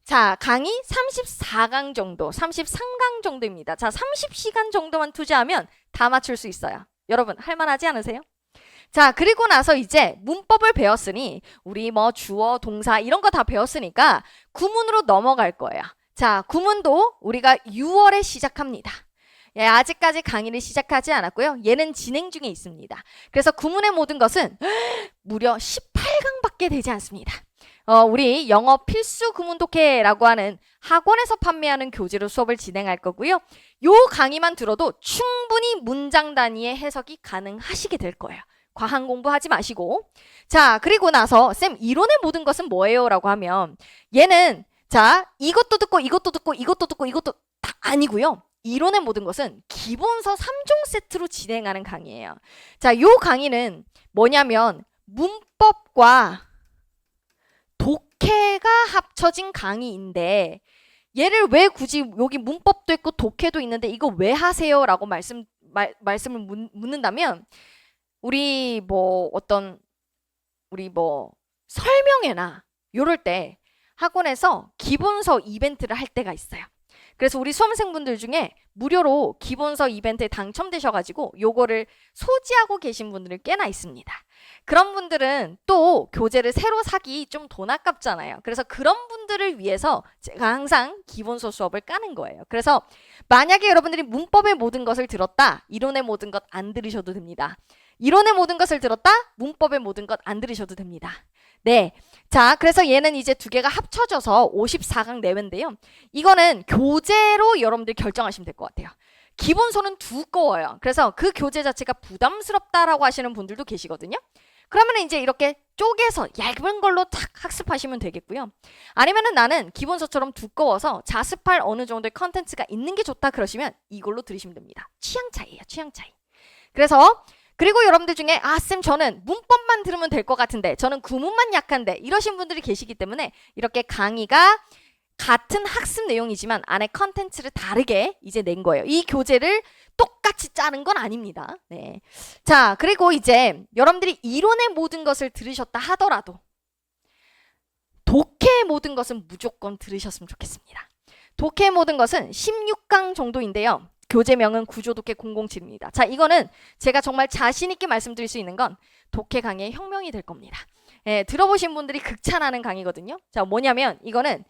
자, 강의 34강 정도, 33강 정도입니다. 자, 30시간 정도만 투자하면 다 맞출 수 있어요. 여러분 할만하지 않으세요? 자, 그리고 나서 이제 문법을 배웠으니 우리 뭐 주어, 동사 이런 거 다 배웠으니까 구문으로 넘어갈 거예요. 자, 구문도 우리가 6월에 시작합니다. 예, 아직까지 강의를 시작하지 않았고요. 얘는 진행 중에 있습니다. 그래서 구문의 모든 것은 무려 18강밖에 되지 않습니다. 우리 영어 필수 구문 독해라고 하는 학원에서 판매하는 교재로 수업을 진행할 거고요. 요 강의만 들어도 충분히 문장 단위의 해석이 가능하시게 될 거예요. 과한 공부하지 마시고. 자, 그리고 나서 쌤 이론의 모든 것은 뭐예요? 라고 하면 얘는 자, 이것도 듣고 이것도 듣고 이것도 듣고 이것도 다 아니고요. 이론의 모든 것은 기본서 3종 세트로 진행하는 강의예요. 자, 요 강의는 뭐냐면 문법과 독해가 합쳐진 강의인데 얘를 왜 굳이 여기 문법도 있고 독해도 있는데 이거 왜 하세요? 라고 말씀을 묻는다면 우리 뭐 설명회나 요럴 때 학원에서 기본서 이벤트를 할 때가 있어요. 그래서 우리 수험생분들 중에 무료로 기본서 이벤트에 당첨되셔가지고 요거를 소지하고 계신 분들이 꽤나 있습니다. 그런 분들은 또 교재를 새로 사기 좀 돈 아깝잖아요. 그래서 그런 분들을 위해서 제가 항상 기본서 수업을 까는 거예요. 그래서 만약에 여러분들이 문법의 모든 것을 들었다, 이론의 모든 것 안 들으셔도 됩니다. 이론의 모든 것을 들었다, 문법의 모든 것 안 들으셔도 됩니다. 네. 자, 그래서 얘는 이제 두 개가 합쳐져서 54강 내외인데요. 이거는 교재로 여러분들 결정하시면 될 것 같아요. 기본서는 두꺼워요. 그래서 그 교재 자체가 부담스럽다라고 하시는 분들도 계시거든요. 그러면 이제 이렇게 쪼개서 얇은 걸로 탁 학습하시면 되겠고요. 아니면은 나는 기본서처럼 두꺼워서 자습할 어느 정도의 컨텐츠가 있는 게 좋다 그러시면 이걸로 들으시면 됩니다. 취향 차이예요. 취향 차이. 그리고 여러분들 중에 쌤 저는 문법만 들으면 될 것 같은데 저는 구문만 약한데 이러신 분들이 계시기 때문에 이렇게 강의가 같은 학습 내용이지만 안에 컨텐츠를 다르게 이제 낸 거예요. 이 교재를 똑같이 짜는 건 아닙니다. 네. 자, 그리고 이제 여러분들이 이론의 모든 것을 들으셨다 하더라도 독해의 모든 것은 무조건 들으셨으면 좋겠습니다. 독해의 모든 것은 16강 정도인데요. 교재명은 구조독해 007입니다. 자, 이거는 제가 정말 자신 있게 말씀드릴 수 있는 건 독해 강의의 혁명이 될 겁니다. 예, 들어보신 분들이 극찬하는 강의거든요. 자, 뭐냐면 이거는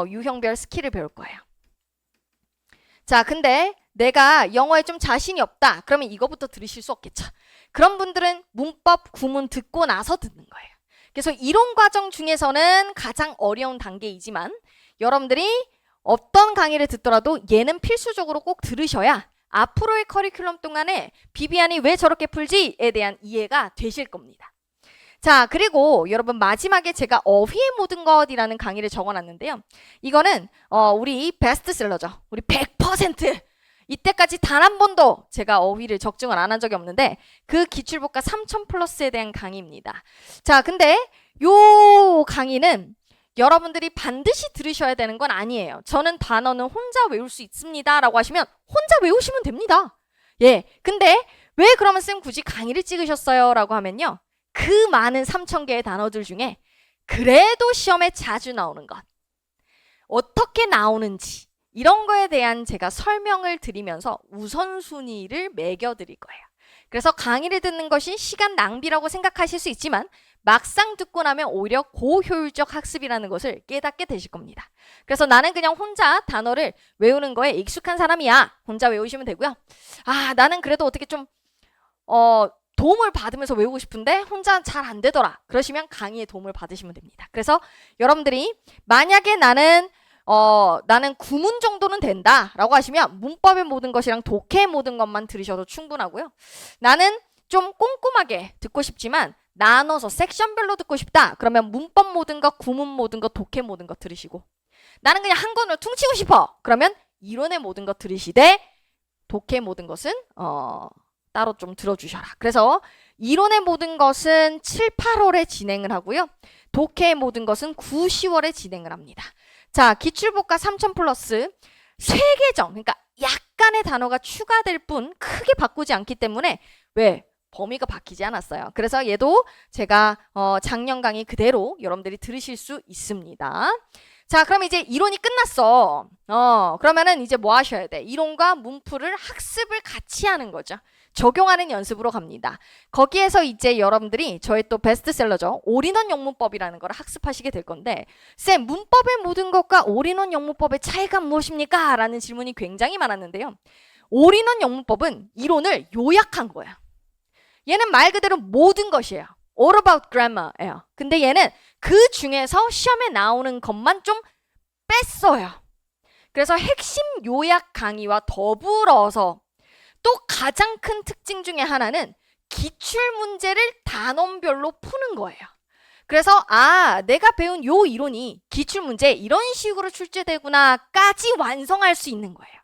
유형별 스킬을 배울 거예요. 자, 근데 내가 영어에 좀 자신이 없다. 그러면 이거부터 들으실 수 없겠죠. 그런 분들은 문법 구문 듣고 나서 듣는 거예요. 그래서 이론 과정 중에서는 가장 어려운 단계이지만 여러분들이 어떤 강의를 듣더라도 얘는 필수적으로 꼭 들으셔야 앞으로의 커리큘럼 동안에 비비안이 왜 저렇게 풀지에 대한 이해가 되실 겁니다. 자, 그리고 여러분 마지막에 제가 어휘의 모든 것이라는 강의를 적어놨는데요. 이거는 우리 베스트셀러죠. 우리 100% 이때까지 단 한 번도 제가 어휘를 적중을 안 한 적이 없는데 그 기출복과 3000 플러스에 대한 강의입니다. 자, 근데 요 강의는 여러분들이 반드시 들으셔야 되는 건 아니에요. 저는 단어는 혼자 외울 수 있습니다 라고 하시면 혼자 외우시면 됩니다. 예, 근데 왜 그러면 쌤 굳이 강의를 찍으셨어요? 라고 하면요. 그 많은 3000개의 단어들 중에 그래도 시험에 자주 나오는 것, 어떻게 나오는지 이런 거에 대한 제가 설명을 드리면서 우선순위를 매겨드릴 거예요. 그래서 강의를 듣는 것이 시간 낭비라고 생각하실 수 있지만 막상 듣고 나면 오히려 고효율적 학습이라는 것을 깨닫게 되실 겁니다. 그래서 나는 그냥 혼자 단어를 외우는 거에 익숙한 사람이야. 혼자 외우시면 되고요. 나는 그래도 어떻게 좀 도움을 받으면서 외우고 싶은데 혼자 잘 안 되더라. 그러시면 강의의 도움을 받으시면 됩니다. 그래서 여러분들이 만약에 나는 구문 정도는 된다 라고 하시면 문법의 모든 것이랑 독해의 모든 것만 들으셔도 충분하고요. 나는 좀 꼼꼼하게 듣고 싶지만 나눠서 섹션별로 듣고 싶다. 그러면 문법 모든 것, 구문 모든 것, 독해 모든 것 들으시고 나는 그냥 한 권으로 퉁치고 싶어. 그러면 이론의 모든 것 들으시되 독해 모든 것은 따로 좀 들어주셔라. 그래서 이론의 모든 것은 7, 8월에 진행을 하고요. 독해의 모든 것은 9, 10월에 진행을 합니다. 자, 기출복과 3000 플러스 3개정, 그러니까 약간의 단어가 추가될 뿐 크게 바꾸지 않기 때문에 왜? 범위가 바뀌지 않았어요. 그래서 얘도 제가 작년 강의 그대로 여러분들이 들으실 수 있습니다. 자, 그럼 이제 이론이 끝났어. 그러면은 이제 뭐 하셔야 돼? 이론과 문풀을 학습을 같이 하는 거죠. 적용하는 연습으로 갑니다. 거기에서 이제 여러분들이 저의 또 베스트셀러죠. 올인원 영문법이라는 걸 학습하시게 될 건데, 쌤, 문법의 모든 것과 올인원 영문법의 차이가 무엇입니까? 라는 질문이 굉장히 많았는데요. 올인원 영문법은 이론을 요약한 거예요. 얘는 말 그대로 모든 것이에요. All about grammar예요. 근데 얘는 그 중에서 시험에 나오는 것만 좀 뺐어요. 그래서 핵심 요약 강의와 더불어서 또 가장 큰 특징 중에 하나는 기출 문제를 단원별로 푸는 거예요. 그래서 내가 배운 요 이론이 기출 문제 이런 식으로 출제되구나까지 완성할 수 있는 거예요.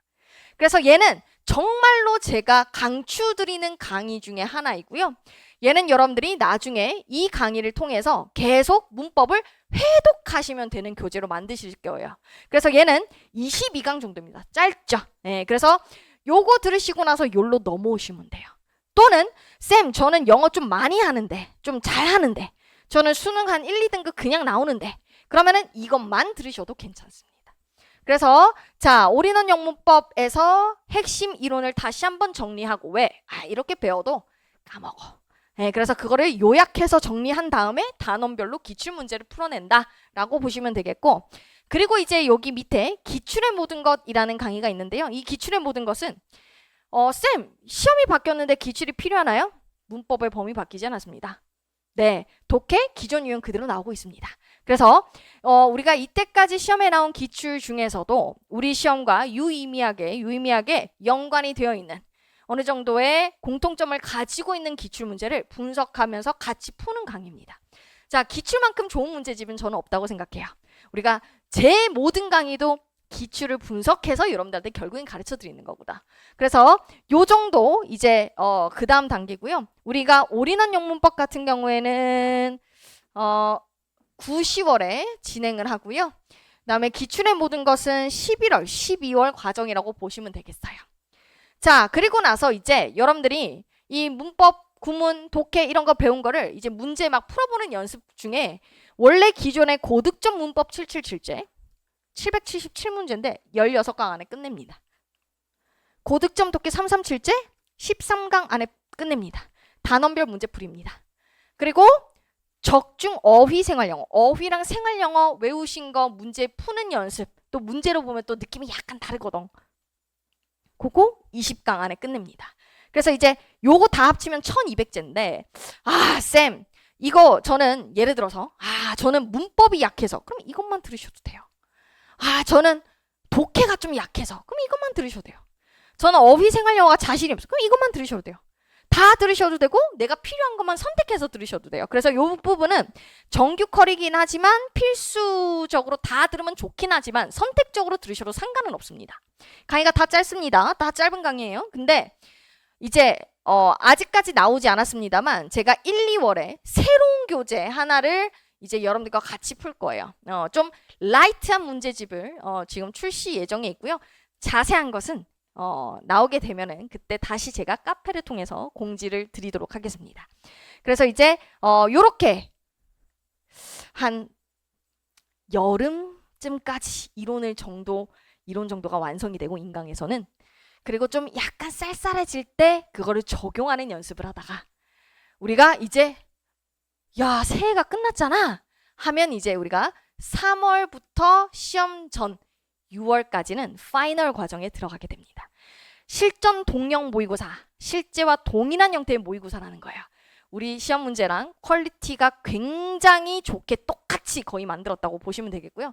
그래서 얘는 정말로 제가 강추드리는 강의 중에 하나이고요. 얘는 여러분들이 나중에 이 강의를 통해서 계속 문법을 회독하시면 되는 교재로 만드실 거예요. 그래서 얘는 22강 정도입니다. 짧죠? 네, 그래서 요거 들으시고 나서 요로 넘어오시면 돼요. 또는 쌤, 저는 영어 좀 많이 하는데, 좀 잘하는데, 저는 수능 한 1, 2등급 그냥 나오는데, 그러면은 이것만 들으셔도 괜찮습니다. 그래서 자, 올인원 영문법에서 핵심 이론을 다시 한번 정리하고, 왜? 이렇게 배워도 까먹어. 네, 그래서 그거를 요약해서 정리한 다음에 단원별로 기출문제를 풀어낸다 라고 보시면 되겠고, 그리고 이제 여기 밑에 기출의 모든 것이라는 강의가 있는데요. 이 기출의 모든 것은 쌤, 시험이 바뀌었는데 기출이 필요하나요? 문법의 범위 바뀌지 않았습니다. 네, 독해 기존 유형 그대로 나오고 있습니다. 그래서 우리가 이때까지 시험에 나온 기출 중에서도 우리 시험과 유의미하게 연관이 되어 있는 어느 정도의 공통점을 가지고 있는 기출문제를 분석하면서 같이 푸는 강의입니다. 자, 기출만큼 좋은 문제집은 저는 없다고 생각해요. 우리가 제 모든 강의도 기출을 분석해서 여러분들한테 결국엔 가르쳐 드리는 거구나. 그래서 요 정도 이제 그 다음 단계고요. 우리가 올인원 영문법 같은 경우에는 9, 10월에 진행을 하고요. 그다음에 기출의 모든 것은 11월, 12월 과정이라고 보시면 되겠어요. 자, 그리고 나서 이제 여러분들이 이 문법, 구문, 독해 이런 거 배운 거를 이제 문제 막 풀어보는 연습 중에 원래 기존의 고득점 문법 777제 777문제인데 16강 안에 끝냅니다. 고득점 독해 337제 13강 안에 끝냅니다. 단원별 문제풀이입니다. 그리고 적중 어휘 생활영어, 어휘랑 생활영어 외우신 거 문제 푸는 연습, 또 문제로 보면 또 느낌이 약간 다르거든. 그거 20강 안에 끝냅니다. 그래서 이제 요거 다 합치면 1200제인데 쌤, 이거 저는 예를 들어서 저는 문법이 약해서 그럼 이것만 들으셔도 돼요. 저는 독해가 좀 약해서 그럼 이것만 들으셔도 돼요. 저는 어휘 생활 영어가 자신이 없어 그럼 이것만 들으셔도 돼요. 다 들으셔도 되고 내가 필요한 것만 선택해서 들으셔도 돼요. 그래서 이 부분은 정규 컬이긴 하지만 필수적으로 다 들으면 좋긴 하지만 선택적으로 들으셔도 상관은 없습니다. 강의가 다 짧습니다. 다 짧은 강의예요. 근데 이제 아직까지 나오지 않았습니다만 제가 1, 2월에 새로운 교재 하나를 이제 여러분들과 같이 풀 거예요. 좀 라이트한 문제집을 지금 출시 예정에 있고요. 자세한 것은 나오게 되면은 그때 다시 제가 카페를 통해서 공지를 드리도록 하겠습니다. 그래서 이제 요렇게 한 여름쯤까지 이론 정도가 완성이 되고 인강에서는 그리고 좀 약간 쌀쌀해질 때 그거를 적용하는 연습을 하다가 우리가 이제 새해가 끝났잖아 하면 이제 우리가 3월부터 시험 전 6월까지는 파이널 과정에 들어가게 됩니다. 실전 동형 모의고사, 실제와 동일한 형태의 모의고사라는 거예요. 우리 시험 문제랑 퀄리티가 굉장히 좋게 똑같이 거의 만들었다고 보시면 되겠고요.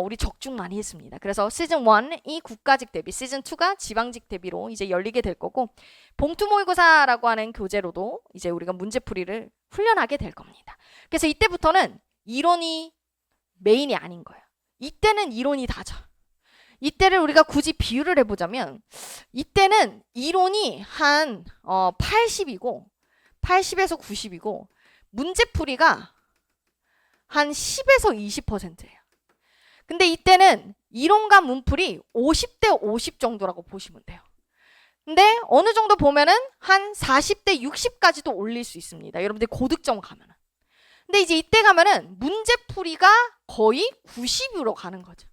우리 적중 많이 했습니다. 그래서 시즌 1이 국가직 대비, 시즌 2가 지방직 대비로 이제 열리게 될 거고 봉투 모의고사라고 하는 교재로도 이제 우리가 문제풀이를 훈련하게 될 겁니다. 그래서 이때부터는 이론이 메인이 아닌 거예요. 이때는 이론이 다죠. 이때를 우리가 굳이 비유를 해보자면 이때는 이론이 한 80이고 80에서 90이고 문제풀이가 한 10에서 20%예요. 근데 이때는 이론과 문풀이 50대 50 정도라고 보시면 돼요. 근데 어느 정도 보면은 한 40대 60까지도 올릴 수 있습니다. 여러분들 고득점 가면은. 근데 이제 이때 가면은 문제풀이가 거의 90으로 가는 거죠.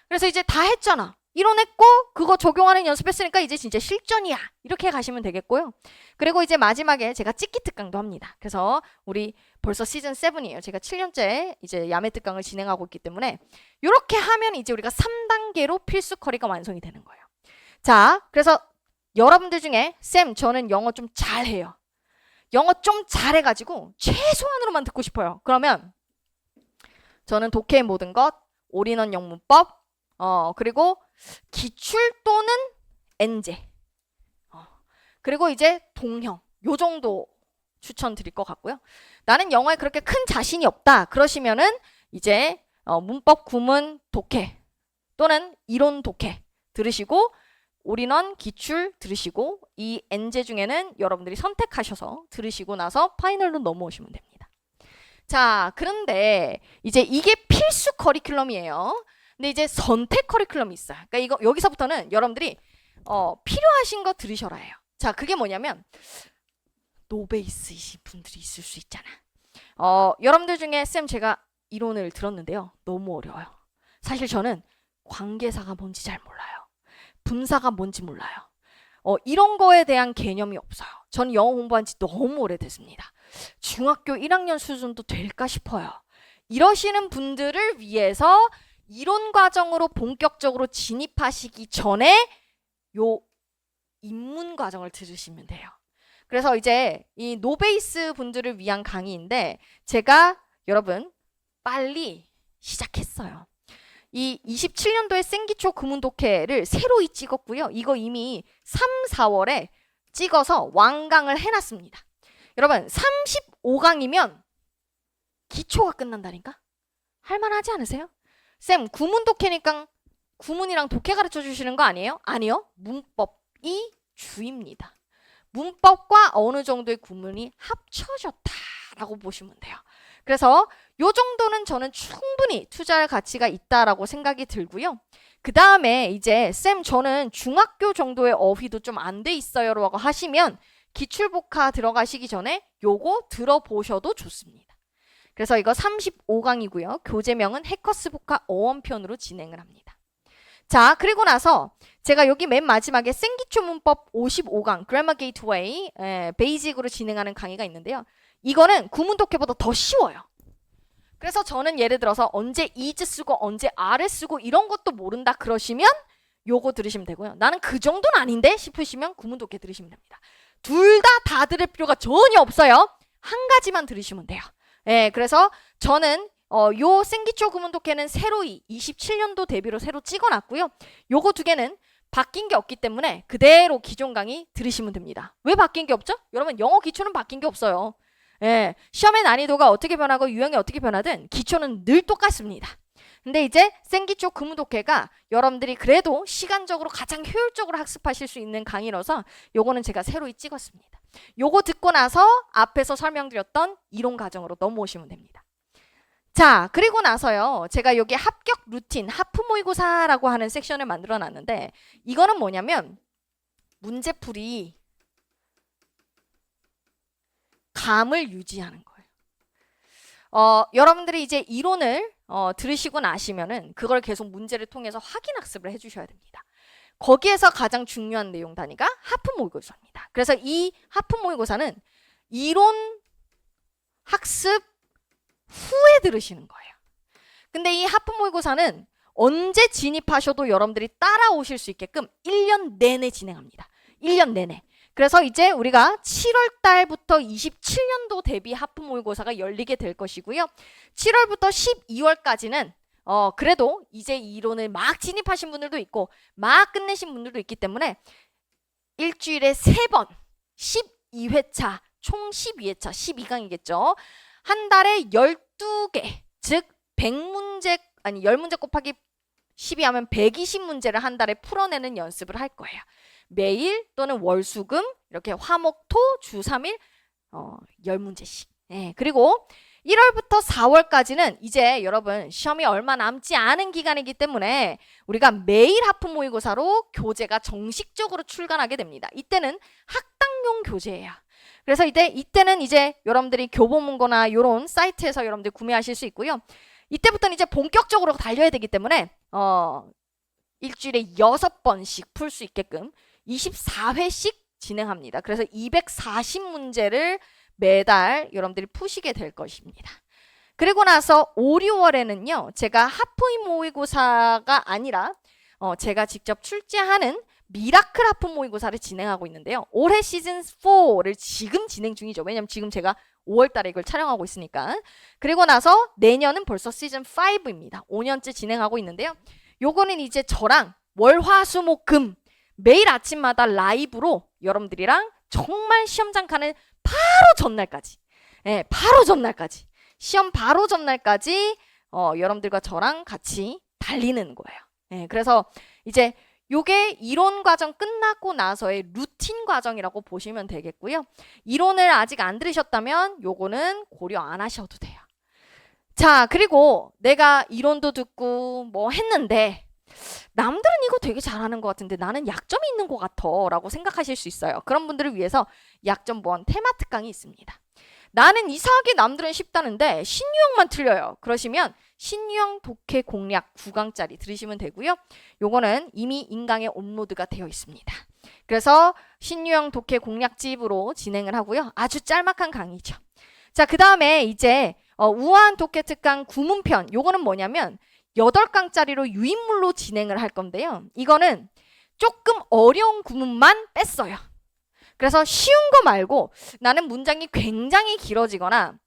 그래서 이제 다 했잖아. 이뤄냈고 그거 적용하는 연습했으니까 이제 진짜 실전이야. 이렇게 가시면 되겠고요. 그리고 이제 마지막에 제가 찍기 특강도 합니다. 그래서 우리 벌써 시즌 7이에요. 제가 7년째 이제 야매 특강을 진행하고 있기 때문에 이렇게 하면 이제 우리가 3단계로 필수 커리가 완성이 되는 거예요. 자, 그래서 여러분들 중에 쌤 저는 영어 좀 잘해요. 영어 좀 잘해가지고 최소한으로만 듣고 싶어요. 그러면 저는 독해의 모든 것, 올인원 영문법, 그리고 기출 또는 엔제, 그리고 이제 동형 요 정도 추천드릴 것 같고요. 나는 영어에 그렇게 큰 자신이 없다 그러시면은 이제 문법 구문 독해 또는 이론 독해 들으시고 올인원 기출 들으시고 이 엔제 중에는 여러분들이 선택하셔서 들으시고 나서 파이널로 넘어오시면 됩니다. 자, 그런데 이제 이게 필수 커리큘럼이에요. 근데 이제 선택 커리큘럼이 있어요. 그러니까 이거 여기서부터는 여러분들이 필요하신 거 들으셔라 해요. 자, 그게 뭐냐면 노베이스이신 분들이 있을 수 있잖아. 여러분들 중에 쌤 제가 이론을 들었는데요. 너무 어려워요. 사실 저는 관계사가 뭔지 잘 몰라요. 분사가 뭔지 몰라요. 이런 거에 대한 개념이 없어요. 전 영어 공부한 지 너무 오래됐습니다. 중학교 1학년 수준도 될까 싶어요. 이러시는 분들을 위해서 이론 과정으로 본격적으로 진입하시기 전에 요 입문 과정을 들으시면 돼요. 그래서 이제 이 노베이스 분들을 위한 강의인데 제가 여러분 빨리 시작했어요. 이 27년도에 생기초 구문독해를 새로이 찍었고요. 이거 이미 3, 4월에 찍어서 완강을 해놨습니다. 여러분 35강이면 기초가 끝난다니까? 할만하지 않으세요? 쌤 구문독해니까 구문이랑 독해 가르쳐 주시는 거 아니에요? 아니요. 문법이 주입니다. 문법과 어느 정도의 구문이 합쳐졌다라고 보시면 돼요. 그래서 요 정도는 저는 충분히 투자할 가치가 있다라고 생각이 들고요. 그 다음에 이제 쌤 저는 중학교 정도의 어휘도 좀 안 돼 있어요 라고 하시면 기출복화 들어가시기 전에 요거 들어보셔도 좋습니다. 그래서 이거 35강이고요. 교재명은 해커스 복화 어원편으로 진행을 합니다. 자, 그리고 나서 제가 여기 맨 마지막에 생기초 문법 55강 Grammar Gateway 베이직으로 진행하는 강의가 있는데요. 이거는 구문 독해보다 더 쉬워요. 그래서 저는 예를 들어서 언제 is 쓰고 언제 are를 쓰고 이런 것도 모른다 그러시면 요거 들으시면 되고요. 나는 그 정도는 아닌데 싶으시면 구문 독해 들으시면 됩니다. 둘 다 들을 필요가 전혀 없어요. 한 가지만 들으시면 돼요. 그래서 저는 요 생기초 구문 독해는 새로이 27년도 대비로 새로 찍어놨고요. 요거 두 개는 바뀐 게 없기 때문에 그대로 기존 강의 들으시면 됩니다. 왜 바뀐 게 없죠? 여러분 영어 기초는 바뀐 게 없어요. 시험의 난이도가 어떻게 변하고 유형이 어떻게 변하든 기초는 늘 똑같습니다. 근데 이제 생기초 구문 독해가 여러분들이 그래도 시간적으로 가장 효율적으로 학습하실 수 있는 강의라서 요거는 제가 새로이 찍었습니다. 요거 듣고 나서 앞에서 설명드렸던 이론 과정으로 넘어오시면 됩니다. 자, 그리고 나서요. 제가 여기 합격 루틴, 하프 모의고사라고 하는 섹션을 만들어 놨는데 이거는 뭐냐면 문제풀이 감을 유지하는 거예요. 여러분들이 이제 이론을 들으시고 나시면은 그걸 계속 문제를 통해서 확인 학습을 해주셔야 됩니다. 거기에서 가장 중요한 내용 단위가 하프 모의고사입니다. 그래서 이 하프 모의고사는 이론 학습 후에 들으시는 거예요. 근데 이 하프 모의고사는 언제 진입하셔도 여러분들이 따라오실 수 있게끔 1년 내내 진행합니다. 1년 내내. 그래서 이제 우리가 7월 달부터 27년도 대비 하프 모의고사가 열리게 될 것이고요. 7월부터 12월까지는 그래도 이제 이론을 막 진입하신 분들도 있고 막 끝내신 분들도 있기 때문에 일주일에 3번 12회차 총 12회차 12강이겠죠. 한 달에 12개 즉 100문제 아니 10문제 곱하기 12 하면 120문제를 한 달에 풀어내는 연습을 할 거예요. 매일 또는 월수금 이렇게 화목 토 주 3일 10문제씩. 그리고 1월부터 4월까지는 이제 여러분 시험이 얼마 남지 않은 기간이기 때문에 우리가 매일 하프 모의고사로 교재가 정식적으로 출간하게 됩니다. 이때는 학당용 교재예요. 그래서 이때는 이제 여러분들이 교보문고나 이런 사이트에서 여러분들이 구매하실 수 있고요. 이때부터는 이제 본격적으로 달려야 되기 때문에 일주일에 6번씩 풀 수 있게끔 24회씩 진행합니다. 그래서 240문제를 매달 여러분들이 푸시게 될 것입니다. 그리고 나서 5, 6월에는요. 제가 하프인 모의고사가 아니라 제가 직접 출제하는 미라클 하프 모의고사를 진행하고 있는데요. 올해 시즌 4를 지금 진행 중이죠. 왜냐면 지금 제가 5월 달에 이걸 촬영하고 있으니까. 그리고 나서 내년은 벌써 시즌 5입니다. 5년째 진행하고 있는데요. 요거는 이제 저랑 월, 화, 수, 목, 금 매일 아침마다 라이브로 여러분들이랑 정말 시험장 가는 바로 전날까지, 바로 전날까지, 시험 바로 전날까지 여러분들과 저랑 같이 달리는 거예요. 그래서 이제 요게 이론 과정 끝나고 나서의 루틴 과정이라고 보시면 되겠고요. 이론을 아직 안 들으셨다면 요거는 고려 안 하셔도 돼요. 자, 그리고 내가 이론도 듣고 뭐 했는데 남들은 이거 되게 잘하는 것 같은데 나는 약점이 있는 것 같아 라고 생각하실 수 있어요. 그런 분들을 위해서 약점 본 테마 특강이 있습니다. 나는 이상하게 남들은 쉽다는데 신유형만 틀려요. 그러시면 신유형 독해 공략 9강짜리 들으시면 되고요. 요거는 이미 인강에 업로드가 되어 있습니다. 그래서 신유형 독해 공략집으로 진행을 하고요. 아주 짤막한 강의죠. 자, 그 다음에 이제 우아한 독해 특강 구문편. 요거는 뭐냐면 8강짜리로 유인물로 진행을 할 건데요. 이거는 조금 어려운 구문만 뺐어요. 그래서 쉬운 거 말고 나는 문장이 굉장히 길어지거나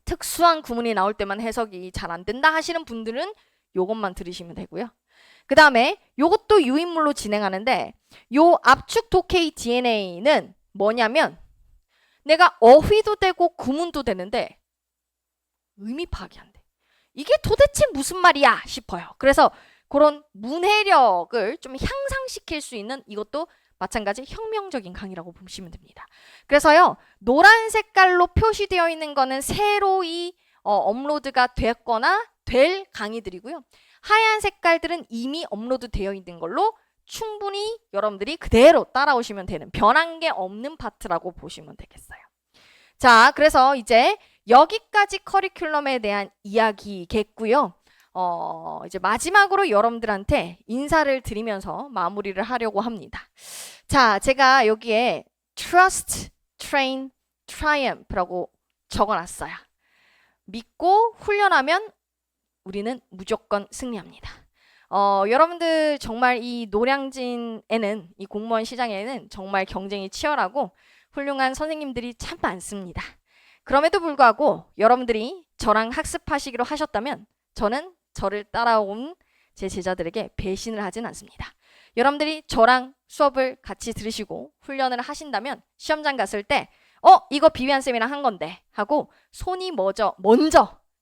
특수한 구문이 나올 때만 해석이 잘 안 된다 하시는 분들은 요것만 들으시면 되고요. 그 다음에 요것도 유인물로 진행하는데 요 압축 독해의 DNA는 뭐냐면 내가 어휘도 되고 구문도 되는데 의미 파악이 안 돼. 이게 도대체 무슨 말이야 싶어요. 그래서 그런 문해력을 좀 향상시킬 수 있는 이것도 마찬가지 혁명적인 강의라고 보시면 됩니다. 그래서요. 노란 색깔로 표시되어 있는 거는 새로이 업로드가 됐거나 될 강의들이고요. 하얀 색깔들은 이미 업로드 되어 있는 걸로 충분히 여러분들이 그대로 따라오시면 되는 변한 게 없는 파트라고 보시면 되겠어요. 자, 그래서 이제 여기까지 커리큘럼에 대한 이야기겠고요. 이제 마지막으로 여러분들한테 인사를 드리면서 마무리를 하려고 합니다. 자, 제가 여기에 Trust, Train, Triumph라고 적어놨어요. 믿고 훈련하면 우리는 무조건 승리합니다. 여러분들 정말 이 노량진에는 이 공무원 시장에는 정말 경쟁이 치열하고 훌륭한 선생님들이 참 많습니다. 그럼에도 불구하고 여러분들이 저랑 학습하시기로 하셨다면 저는 저를 따라온 제 제자들에게 배신을 하진 않습니다. 여러분들이 저랑 수업을 같이 들으시고 훈련을 하신다면 시험장 갔을 때 이거 비비안 쌤이랑 한 건데 하고 손이 먼저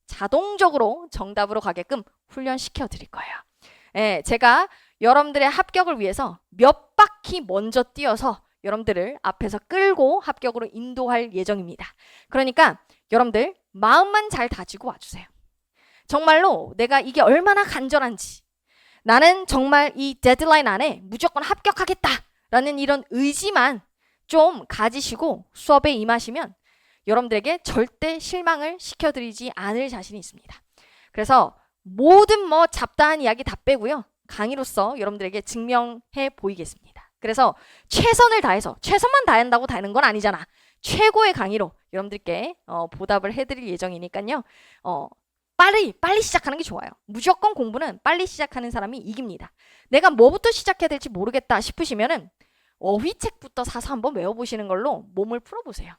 자동적으로 정답으로 가게끔 훈련시켜 드릴 거예요. 제가 여러분들의 합격을 위해서 몇 바퀴 먼저 뛰어서 여러분들을 앞에서 끌고 합격으로 인도할 예정입니다. 그러니까 여러분들 마음만 잘 다지고 와주세요. 정말로 내가 이게 얼마나 간절한지 나는 정말 이 데드라인 안에 무조건 합격하겠다라는 이런 의지만 좀 가지시고 수업에 임하시면 여러분들에게 절대 실망을 시켜드리지 않을 자신이 있습니다. 그래서 모든 잡다한 이야기 다 빼고요. 강의로서 여러분들에게 증명해 보이겠습니다. 그래서 최선을 다해서 최선만 다한다고 되는 건 아니잖아. 최고의 강의로 여러분들께 보답을 해드릴 예정이니까요. 빨리 시작하는 게 좋아요. 무조건 공부는 빨리 시작하는 사람이 이깁니다. 내가 뭐부터 시작해야 될지 모르겠다 싶으시면은 어휘책부터 사서 한번 외워보시는 걸로 몸을 풀어보세요.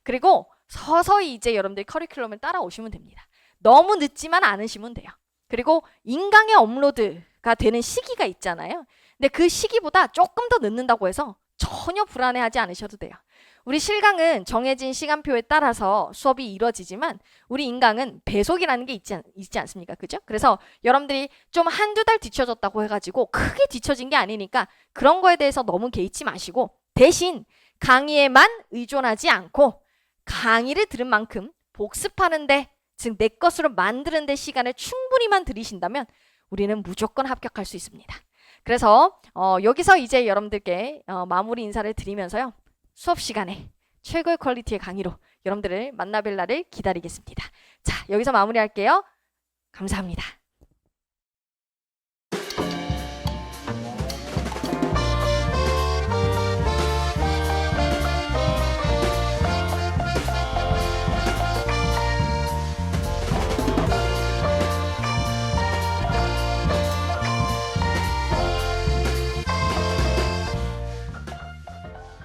그리고 서서히 이제 여러분들 커리큘럼을 따라오시면 됩니다. 너무 늦지만 않으시면 돼요. 그리고 인강의 업로드가 되는 시기가 있잖아요. 근데 그 시기보다 조금 더 늦는다고 해서 전혀 불안해하지 않으셔도 돼요. 우리 실강은 정해진 시간표에 따라서 수업이 이루어지지만 우리 인강은 배속이라는 게 있지 않습니까? 그죠? 그래서 여러분들이 좀 한두 달 뒤쳐졌다고 해가지고 크게 뒤쳐진 게 아니니까 그런 거에 대해서 너무 개의치 마시고 대신 강의에만 의존하지 않고 강의를 들은 만큼 복습하는데 즉 내 것으로 만드는데 시간을 충분히만 들이신다면 우리는 무조건 합격할 수 있습니다. 그래서 여기서 이제 여러분들께 마무리 인사를 드리면서요. 수업 시간에 최고의 퀄리티의 강의로 여러분들을 만나뵐 날을 기다리겠습니다. 자, 여기서 마무리할게요. 감사합니다.